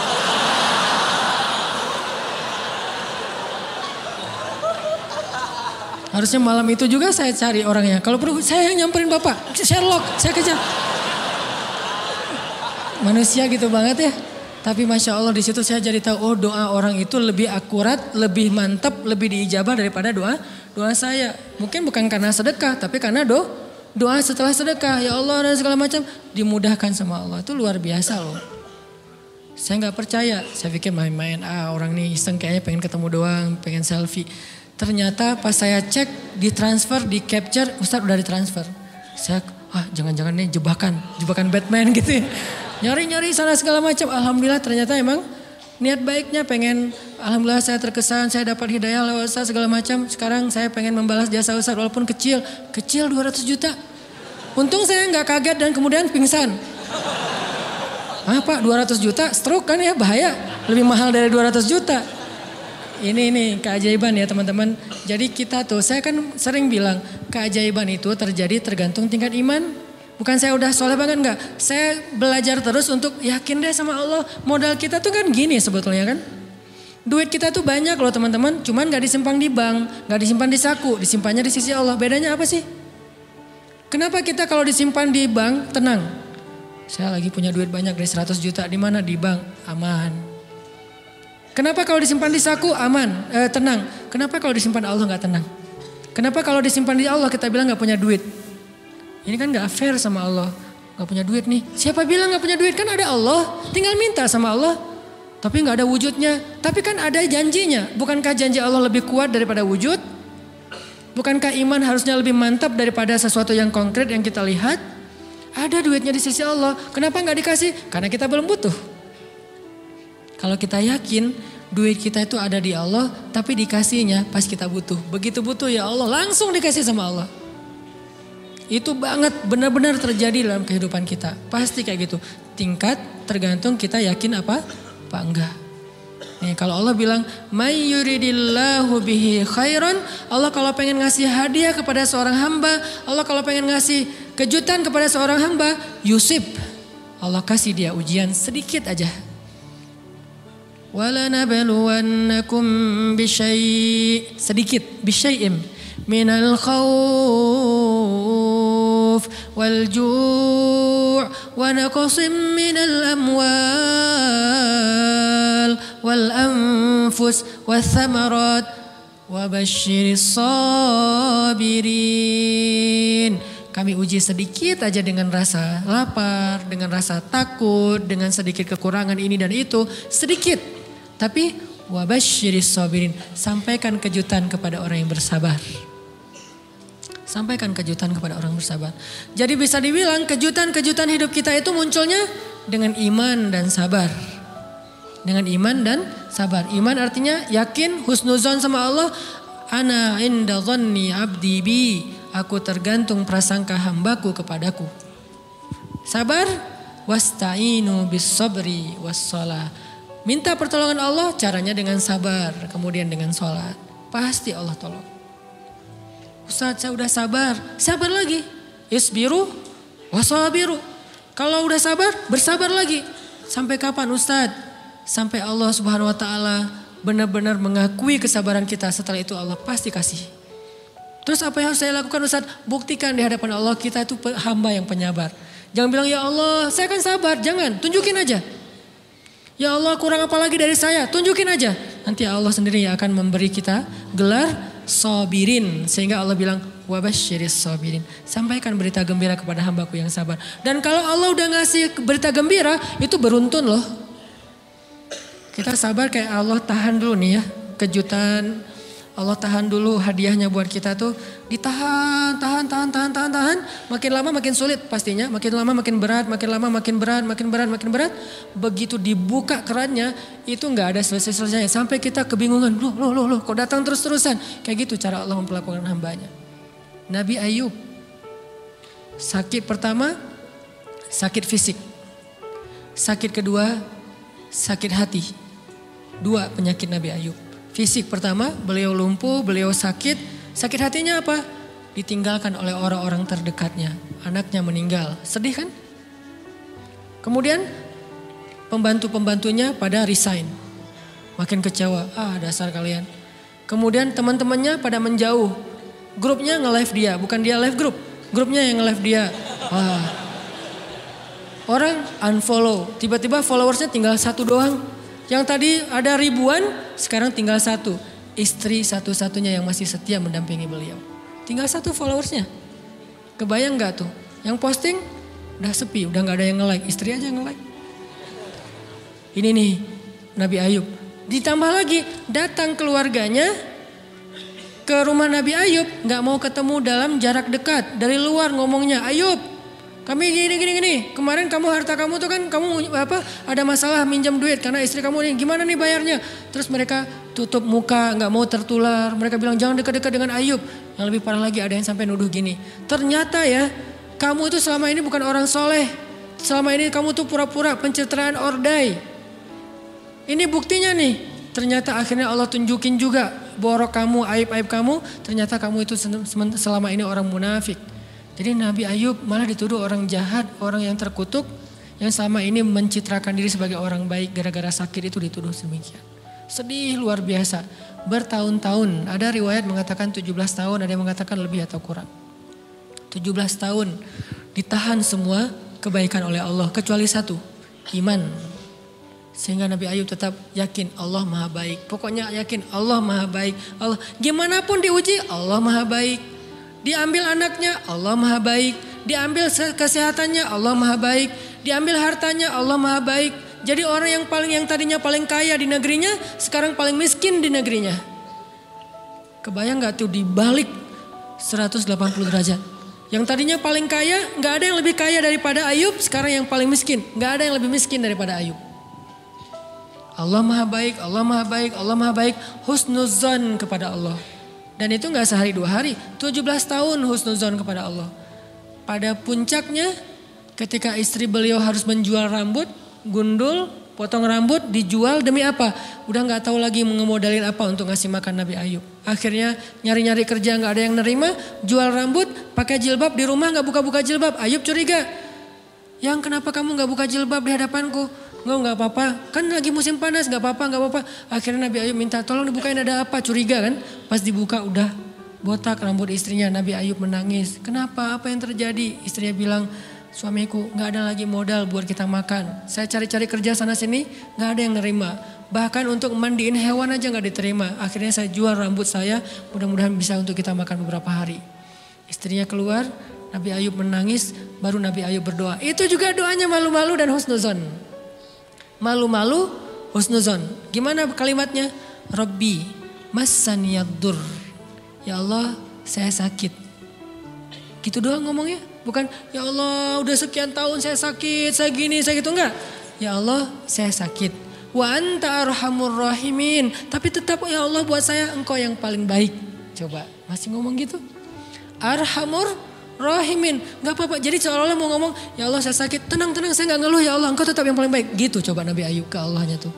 Harusnya malam itu juga saya cari orangnya. Kalau perlu saya yang nyamperin Bapak. Sherlock, saya kejar. Manusia gitu banget ya. Tapi Masya Allah di situ saya jadi tahu, oh doa orang itu lebih akurat, lebih mantap, lebih diijabah daripada doa saya. Mungkin bukan karena sedekah, tapi karena doa setelah sedekah. Ya Allah dan segala macam dimudahkan sama Allah. Itu luar biasa loh. Saya nggak percaya, saya pikir main-main. Orang nih iseng kayaknya pengen ketemu doang, pengen selfie. Ternyata pas saya cek, ditransfer, di capture, Ustadz udah ditransfer. Saya, jangan-jangan nih jebakan Batman gitu ya. Nyari-nyari sana segala macam. Alhamdulillah ternyata emang niat baiknya pengen, alhamdulillah saya terkesan, saya dapat hidayah lewat Ustadz segala macam. Sekarang saya pengen membalas jasa Ustadz walaupun kecil 200 juta. Untung saya nggak kaget dan kemudian pingsan. Pak 200 juta stroke kan ya, bahaya. Lebih mahal dari 200 juta. Ini keajaiban ya teman-teman. Jadi kita tuh, saya kan sering bilang keajaiban itu terjadi tergantung tingkat iman. Bukan saya udah soleh banget enggak. Saya belajar terus untuk yakin deh sama Allah. Modal kita tuh kan gini sebetulnya kan. Duit kita tuh banyak loh teman-teman. Cuman gak disimpan di bank, gak disimpan di saku. Disimpannya di sisi Allah. Bedanya apa sih? Kenapa kita kalau disimpan di bank tenang? Saya lagi punya duit banyak dari 100 juta. Di mana? Di bank. Aman. Kenapa kalau disimpan di saku aman, tenang? Kenapa kalau disimpan Allah gak tenang? Kenapa kalau disimpan di Allah kita bilang gak punya duit? Ini kan gak fair sama Allah. Gak punya duit nih. Siapa bilang gak punya duit? Kan ada Allah. Tinggal minta sama Allah. Tapi gak ada wujudnya. Tapi kan ada janjinya. Bukankah janji Allah lebih kuat daripada wujud? Bukankah iman harusnya lebih mantap daripada sesuatu yang konkret yang kita lihat? Ada duitnya di sisi Allah. Kenapa gak dikasih? Karena kita belum butuh. Kalau kita yakin duit kita itu ada di Allah, tapi dikasihnya pas kita butuh. Begitu butuh ya Allah langsung dikasih sama Allah. Itu banget benar-benar terjadi dalam kehidupan kita. Pasti kayak gitu. Tingkat tergantung kita yakin apa enggak. Nih, kalau Allah bilang may yuridillahu bihi khairan, Allah kalau pengen ngasih hadiah kepada seorang hamba, Allah kalau pengen ngasih kejutan kepada seorang hamba, yusib. Allah kasih dia ujian sedikit aja. وَلَنَبْلُوَنَّكُمْ بِشَيْءٍ sedikit بِشَيْءٍ مِنَ الْخَوْفِ وَالْجُوعِ وَنَقْصٍ مِنَ الْأَمْوَالِ وَالْأَنْفُسِ وَالثَّمَرَاتِ وَبَشِّرِ الصَّابِرِينَ. Kami uji sedikit aja dengan rasa lapar, dengan rasa takut, dengan sedikit kekurangan ini dan itu, sedikit. Tapi wabasyiris sabirin, sampaikan kejutan kepada orang yang bersabar. Sampaikan kejutan kepada orang bersabar. Jadi bisa dibilang kejutan-kejutan hidup kita itu munculnya dengan iman dan sabar. Dengan iman dan sabar. Iman artinya yakin, husnuzon sama Allah. Ana inda dhanni abdi bi. Aku tergantung prasangka hambaku kepadaku. Sabar, wasta'inu bis sabri was shalah. Minta pertolongan Allah, caranya dengan sabar, kemudian dengan sholat. Pasti Allah tolong. Ustaz, saya udah sabar lagi. Isbiru wasabiru. Kalau udah sabar, bersabar lagi. Sampai kapan Ustaz? Sampai Allah Subhanahu wa taala benar-benar mengakui kesabaran kita. Setelah itu Allah pasti kasih. Terus apa yang harus saya lakukan Ustaz? Buktikan di hadapan Allah kita itu hamba yang penyabar. Jangan bilang ya Allah saya kan sabar. Jangan, tunjukin aja. Ya Allah kurang apa lagi dari saya, tunjukin aja. Nanti Allah sendiri yang akan memberi kita gelar sabirin. Sehingga Allah bilang wabasyiris sabirin. Sampaikan berita gembira kepada hambaku yang sabar. Dan kalau Allah udah ngasih berita gembira itu beruntun loh. Kita sabar kayak Allah tahan dulu nih ya kejutan. Allah tahan dulu hadiahnya buat kita tuh ditahan, tahan. Makin lama makin sulit pastinya, makin lama makin berat, makin lama makin berat. Begitu dibuka kerannya itu nggak ada selesai-selesainya sampai kita kebingungan. Loh, kok datang terus-terusan? Kayak gitu cara Allah memperlakukan hambanya. Nabi Ayub sakit pertama, sakit fisik. Sakit kedua, sakit hati. 2 penyakit Nabi Ayub. Fisik pertama, beliau lumpuh, beliau sakit. Sakit hatinya apa? Ditinggalkan oleh orang-orang terdekatnya. Anaknya meninggal. Sedih kan? Kemudian pembantu-pembantunya pada resign. Makin kecewa. Dasar kalian. Kemudian teman-temannya pada menjauh. Grupnya nge-live dia. Bukan dia live grup. Grupnya yang nge-live dia. Orang unfollow. Tiba-tiba followersnya tinggal 1 doang. Yang tadi ada ribuan, sekarang tinggal 1. Istri satu-satunya yang masih setia mendampingi beliau. Tinggal 1 followersnya. Kebayang gak tuh? Yang posting udah sepi, udah gak ada yang nge-like. Istri aja yang nge-like. Ini nih Nabi Ayub. Ditambah lagi datang keluarganya ke rumah Nabi Ayub, nggak mau ketemu dalam jarak dekat. Dari luar ngomongnya, Ayub, kami gini. Kemarin kamu harta kamu tuh kan kamu ada masalah minjam duit karena istri kamu ini gimana nih bayarnya? Terus mereka tutup muka, nggak mau tertular. Mereka bilang jangan dekat-dekat dengan Ayub. Yang lebih parah lagi ada yang sampai nuduh gini. Ternyata ya, kamu itu selama ini bukan orang soleh. Selama ini kamu tuh pura-pura pencitraan ordai. Ini buktinya nih. Ternyata akhirnya Allah tunjukin juga borok kamu, aib-aib kamu. Ternyata kamu itu selama ini orang munafik. Jadi Nabi Ayub malah dituduh orang jahat, orang yang terkutuk. Yang selama ini mencitrakan diri sebagai orang baik gara-gara sakit itu dituduh demikian. Sedih luar biasa. Bertahun-tahun, ada riwayat mengatakan 17 tahun, ada yang mengatakan lebih atau kurang. 17 tahun ditahan semua kebaikan oleh Allah. Kecuali satu, iman. Sehingga Nabi Ayub tetap yakin Allah maha baik. Pokoknya yakin Allah maha baik. Allah gimana pun diuji Allah maha baik. Diambil anaknya Allah maha baik. Diambil kesehatannya Allah maha baik. Diambil hartanya Allah maha baik. Jadi orang yang tadinya paling kaya di negerinya sekarang paling miskin di negerinya. Kebayang gak tuh dibalik 180 derajat. Yang tadinya paling kaya gak ada yang lebih kaya daripada Ayub. Sekarang yang paling miskin gak ada yang lebih miskin daripada Ayub. Allah maha baik, Allah maha baik, Allah maha baik. Husnuzon kepada Allah. Dan itu gak sehari 2 hari. 17 tahun husnuzon kepada Allah. Pada puncaknya ketika istri beliau harus menjual rambut, gundul, potong rambut, dijual demi apa? Udah gak tahu lagi ngemodalin apa untuk ngasih makan Nabi Ayub. Akhirnya nyari-nyari kerja gak ada yang nerima. Jual rambut, pakai jilbab, di rumah gak buka-buka jilbab. Ayub curiga. Yang kenapa kamu gak buka jilbab di hadapanku? Enggak apa-apa, kan lagi musim panas, gak apa-apa. Akhirnya Nabi Ayub minta tolong dibukain ada apa, curiga kan. Pas dibuka udah botak rambut istrinya. Nabi Ayub menangis, kenapa, apa yang terjadi? Istrinya bilang, suamiku gak ada lagi modal buat kita makan. Saya cari-cari kerja sana sini, gak ada yang nerima. Bahkan untuk mandiin hewan aja gak diterima. Akhirnya saya jual rambut saya, mudah-mudahan bisa untuk kita makan beberapa hari. Istrinya keluar, Nabi Ayub menangis, baru Nabi Ayub berdoa. Itu juga doanya malu-malu dan husnuzon. Malu-malu, husnuzon. Gimana kalimatnya? Rabbi massaniyaddur. Ya Allah, saya sakit. Gitu doang ngomongnya. Bukan, ya Allah udah sekian tahun saya sakit, saya gini, saya gitu. Enggak. Ya Allah, saya sakit. Wa anta arhamur rahimin. Tapi tetap ya Allah buat saya engkau yang paling baik. Coba, masih ngomong gitu. Arhamur rahimin, gak apa-apa. Jadi seolah-olah mau ngomong, ya Allah saya sakit, tenang saya gak ngeluh ya Allah, engkau tetap yang paling baik. Gitu coba Nabi Ayub ke Allahnya tuh.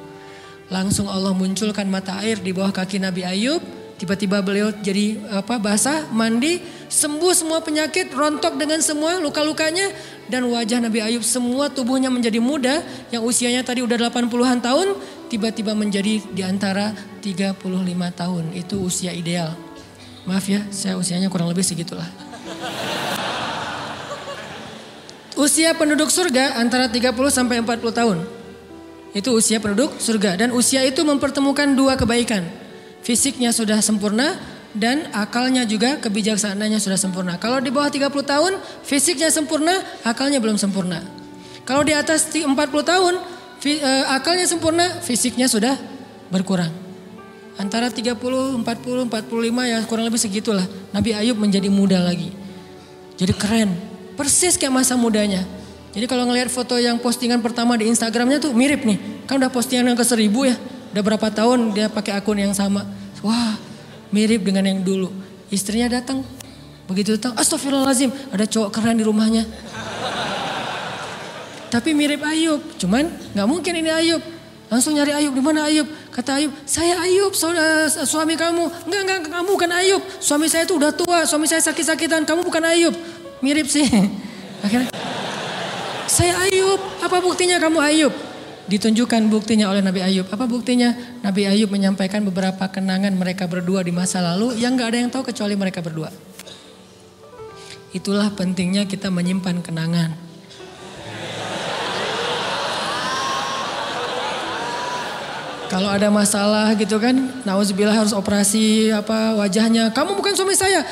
Langsung Allah munculkan mata air di bawah kaki Nabi Ayub. Tiba-tiba beliau jadi basah, mandi, sembuh semua penyakit, rontok dengan semua luka-lukanya. Dan wajah Nabi Ayub semua tubuhnya menjadi muda. Yang usianya tadi udah 80-an tahun, tiba-tiba menjadi di antara 35 tahun. Itu usia ideal. Maaf ya, saya usianya kurang lebih segitulah. Usia penduduk surga antara 30 sampai 40 tahun. Itu usia penduduk surga. Dan usia itu mempertemukan 2 kebaikan. Fisiknya sudah sempurna dan akalnya juga kebijaksanaannya sudah sempurna. Kalau di bawah 30 tahun fisiknya sempurna, akalnya belum sempurna. Kalau di atas 40 tahun akalnya sempurna, fisiknya sudah berkurang. Antara 30, 40, 45 ya kurang lebih segitulah. Nabi Ayub menjadi muda lagi. Jadi keren. Persis kayak masa mudanya. Jadi kalau ngelihat foto yang postingan pertama di Instagramnya tuh mirip nih. Kan udah postingan yang ke 1000 ya. Udah berapa tahun dia pakai akun yang sama. Wah mirip dengan yang dulu. Istrinya datang. Begitu datang, astagfirullahaladzim. Ada cowok keren di rumahnya. Tapi mirip Ayub. Cuman gak mungkin ini Ayub. Langsung nyari Ayub. Di mana Ayub? Kata Ayub, saya Ayub suami kamu. Enggak kamu bukan Ayub. Suami saya tuh udah tua. Suami saya sakit-sakitan. Kamu bukan Ayub. Mirip sih. Akhirnya saya Ayub. Apa buktinya kamu Ayub? Ditunjukkan buktinya oleh Nabi Ayub. Apa buktinya? Nabi Ayub menyampaikan beberapa kenangan mereka berdua di masa lalu yang gak ada yang tahu kecuali mereka berdua. Itulah pentingnya kita menyimpan kenangan. Kalau ada masalah gitu kan, nauzubillah harus operasi wajahnya. Kamu bukan suami saya.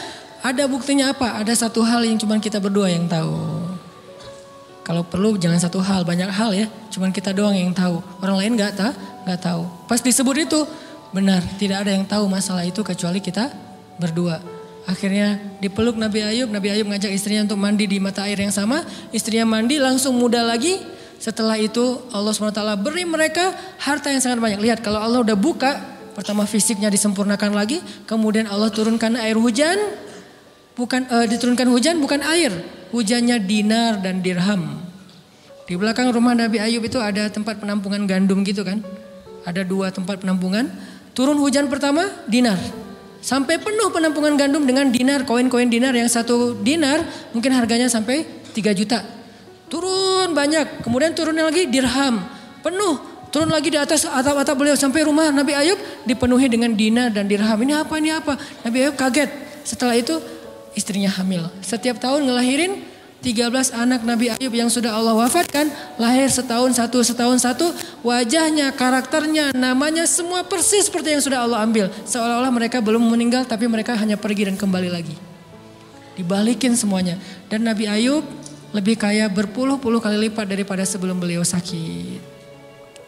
Ada buktinya apa? Ada satu hal yang cuma kita berdua yang tahu. Kalau perlu jangan satu hal, banyak hal ya. Cuman kita doang yang tahu. Orang lain nggak tahu. Pas disebut itu benar, tidak ada yang tahu masalah itu kecuali kita berdua. Akhirnya dipeluk Nabi Ayub ngajak istrinya untuk mandi di mata air yang sama. Istrinya mandi langsung muda lagi. Setelah itu Allah SWT beri mereka harta yang sangat banyak. Lihat kalau Allah udah buka, pertama fisiknya disempurnakan lagi. Kemudian Allah turunkan air hujan. Diturunkan hujan bukan air. Hujannya dinar dan dirham. Di belakang rumah Nabi Ayub itu ada tempat penampungan gandum gitu kan. Ada 2 tempat penampungan. Turun hujan pertama dinar. Sampai penuh penampungan gandum dengan dinar, koin-koin dinar yang 1 dinar mungkin harganya sampai 3 juta. Turun banyak, kemudian turun lagi dirham, penuh. Turun lagi di atas atap-atap beliau sampai rumah Nabi Ayub dipenuhi dengan dinar dan dirham. Ini apa? Nabi Ayub kaget. Setelah itu istrinya hamil. Setiap tahun ngelahirin 13 anak Nabi Ayub yang sudah Allah wafatkan, lahir setahun satu, wajahnya, karakternya, namanya semua persis seperti yang sudah Allah ambil. Seolah-olah mereka belum meninggal tapi mereka hanya pergi dan kembali lagi. Dibalikin semuanya. Dan Nabi Ayub lebih kaya berpuluh-puluh kali lipat daripada sebelum beliau sakit.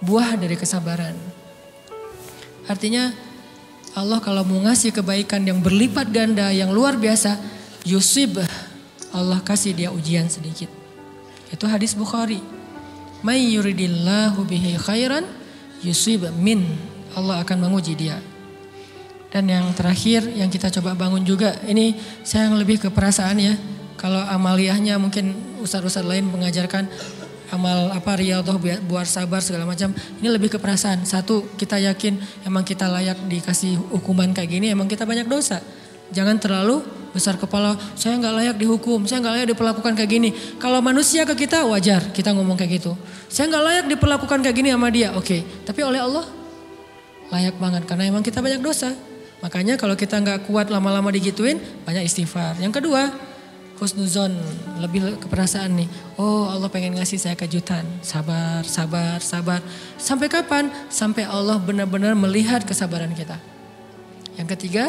Buah dari kesabaran. Artinya Allah kalau mau ngasih kebaikan yang berlipat ganda, yang luar biasa, yusib, Allah kasih dia ujian sedikit. Itu hadis Bukhari. May yuridillahu bihi khairan yusib min. Allah akan menguji dia. Dan yang terakhir yang kita coba bangun juga, ini saya yang lebih ke perasaan ya. Kalau amaliyahnya mungkin ustadz-ustadz lain mengajarkan amal riyadhah buat sabar segala macam. Ini lebih ke perasaan. Satu, kita yakin emang kita layak dikasih hukuman kayak gini, emang kita banyak dosa. Jangan terlalu besar kepala, saya nggak layak dihukum, saya nggak layak diperlakukan kayak gini. Kalau manusia ke kita wajar kita ngomong kayak gitu. Saya nggak layak diperlakukan kayak gini sama dia, oke. Tapi oleh Allah layak banget karena emang kita banyak dosa. Makanya kalau kita nggak kuat lama-lama digituin, banyak istighfar. Yang kedua, husnuzon, lebih ke perasaan nih. Oh Allah pengen ngasih saya kejutan, sabar. Sampai kapan? Sampai Allah benar-benar melihat kesabaran kita. Yang ketiga,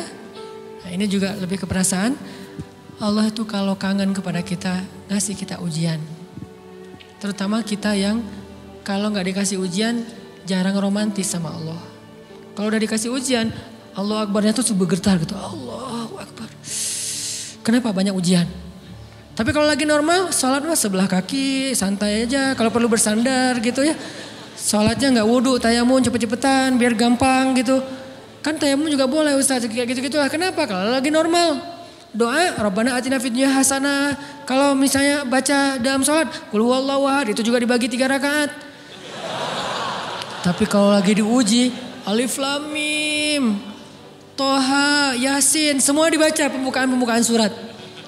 nah ini juga lebih ke perasaan. Allah itu kalau kangen kepada kita, ngasih kita ujian. Terutama kita yang kalau gak dikasih ujian, jarang romantis sama Allah. Kalau udah dikasih ujian, Allah Akbarnya tuh bergetar gitu. Allahu Akbar. Kenapa banyak ujian? Tapi kalau lagi normal, sholat mah sebelah kaki, santai aja. Kalau perlu bersandar gitu ya. Sholatnya gak wudhu, tayamum cepet-cepetan, biar gampang gitu. Kan tayamum juga boleh Ustaz, kayak gitu-gitu lah. Kenapa? Kalau lagi normal. Doa, Rabbana atina fid dunya hasanah. Kalau misalnya baca dalam sholat, qul huwallahu ahad, itu juga dibagi 3 rakaat. Tapi kalau lagi diuji, Alif Lam Mim, Toha, Yasin, semua dibaca pembukaan surat.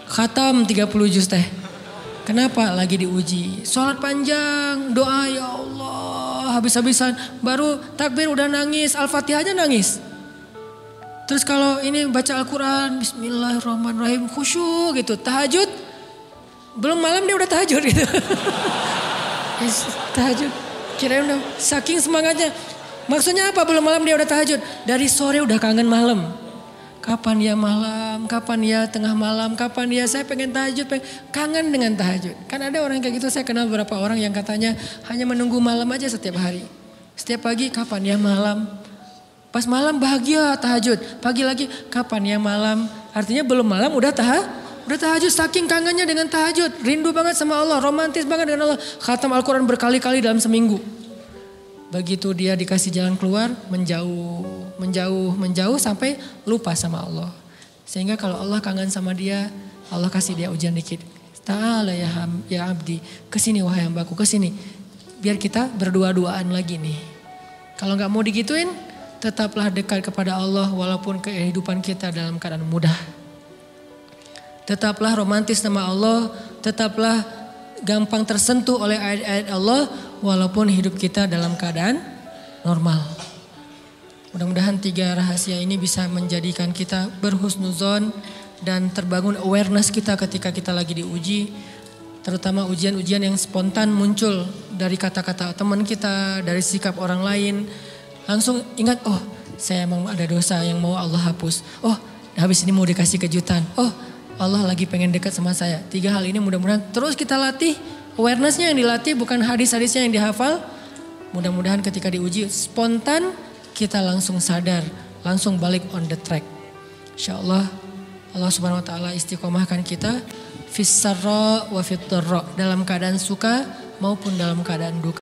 Khatam 30 juz teh. Kenapa? Lagi diuji. Sholat panjang, doa ya Allah, habis-habisan. Baru takbir udah nangis, Al-Fatihah aja nangis. Terus kalau ini baca Al-Quran, bismillahirrahmanirrahim, khusyuk gitu. Tahajud, belum malam dia udah tahajud gitu. Tahajud, kirain udah saking semangatnya. Maksudnya apa belum malam dia udah tahajud? Dari sore udah kangen malam. Kapan ya malam, kapan ya tengah malam, kapan ya saya pengen tahajud, kangen dengan tahajud. Kan ada orang kayak gitu, saya kenal beberapa orang yang katanya hanya menunggu malam aja setiap hari. Setiap pagi kapan ya malam. Pas malam bahagia tahajud, pagi lagi kapan ya malam. Artinya belum malam udah tahajud, saking kangennya dengan tahajud. Rindu banget sama Allah, romantis banget dengan Allah. Khatam Al-Quran berkali-kali dalam seminggu. Begitu dia dikasih jalan keluar, menjauh sampai lupa sama Allah. Sehingga kalau Allah kangen sama dia, Allah kasih dia ujian dikit. Ta'ala ya abdi, kesini wahai hambaku, kesini. Biar kita berdua-duaan lagi nih. Kalau gak mau digituin, tetaplah dekat kepada Allah walaupun kehidupan kita dalam keadaan mudah. Tetaplah romantis sama Allah, tetaplah gampang tersentuh oleh ayat-ayat Allah walaupun hidup kita dalam keadaan normal. Mudah-mudahan 3 rahasia ini bisa menjadikan kita berhusnuzon dan terbangun awareness kita ketika kita lagi diuji. Terutama ujian-ujian yang spontan muncul dari kata-kata teman kita, dari sikap orang lain. Langsung ingat, oh saya emang ada dosa yang mau Allah hapus. Oh habis ini mau dikasih kejutan. Oh Allah lagi pengen dekat sama saya. 3 hal ini mudah-mudahan terus kita latih. Awarenessnya yang dilatih bukan hadis-hadisnya yang dihafal. Mudah-mudahan ketika diuji spontan kita langsung sadar. Langsung balik on the track. Insyaallah Allah Subhanahu wa taala istiqomahkan kita fis sarra wa fit dharra, dalam keadaan suka maupun dalam keadaan duka.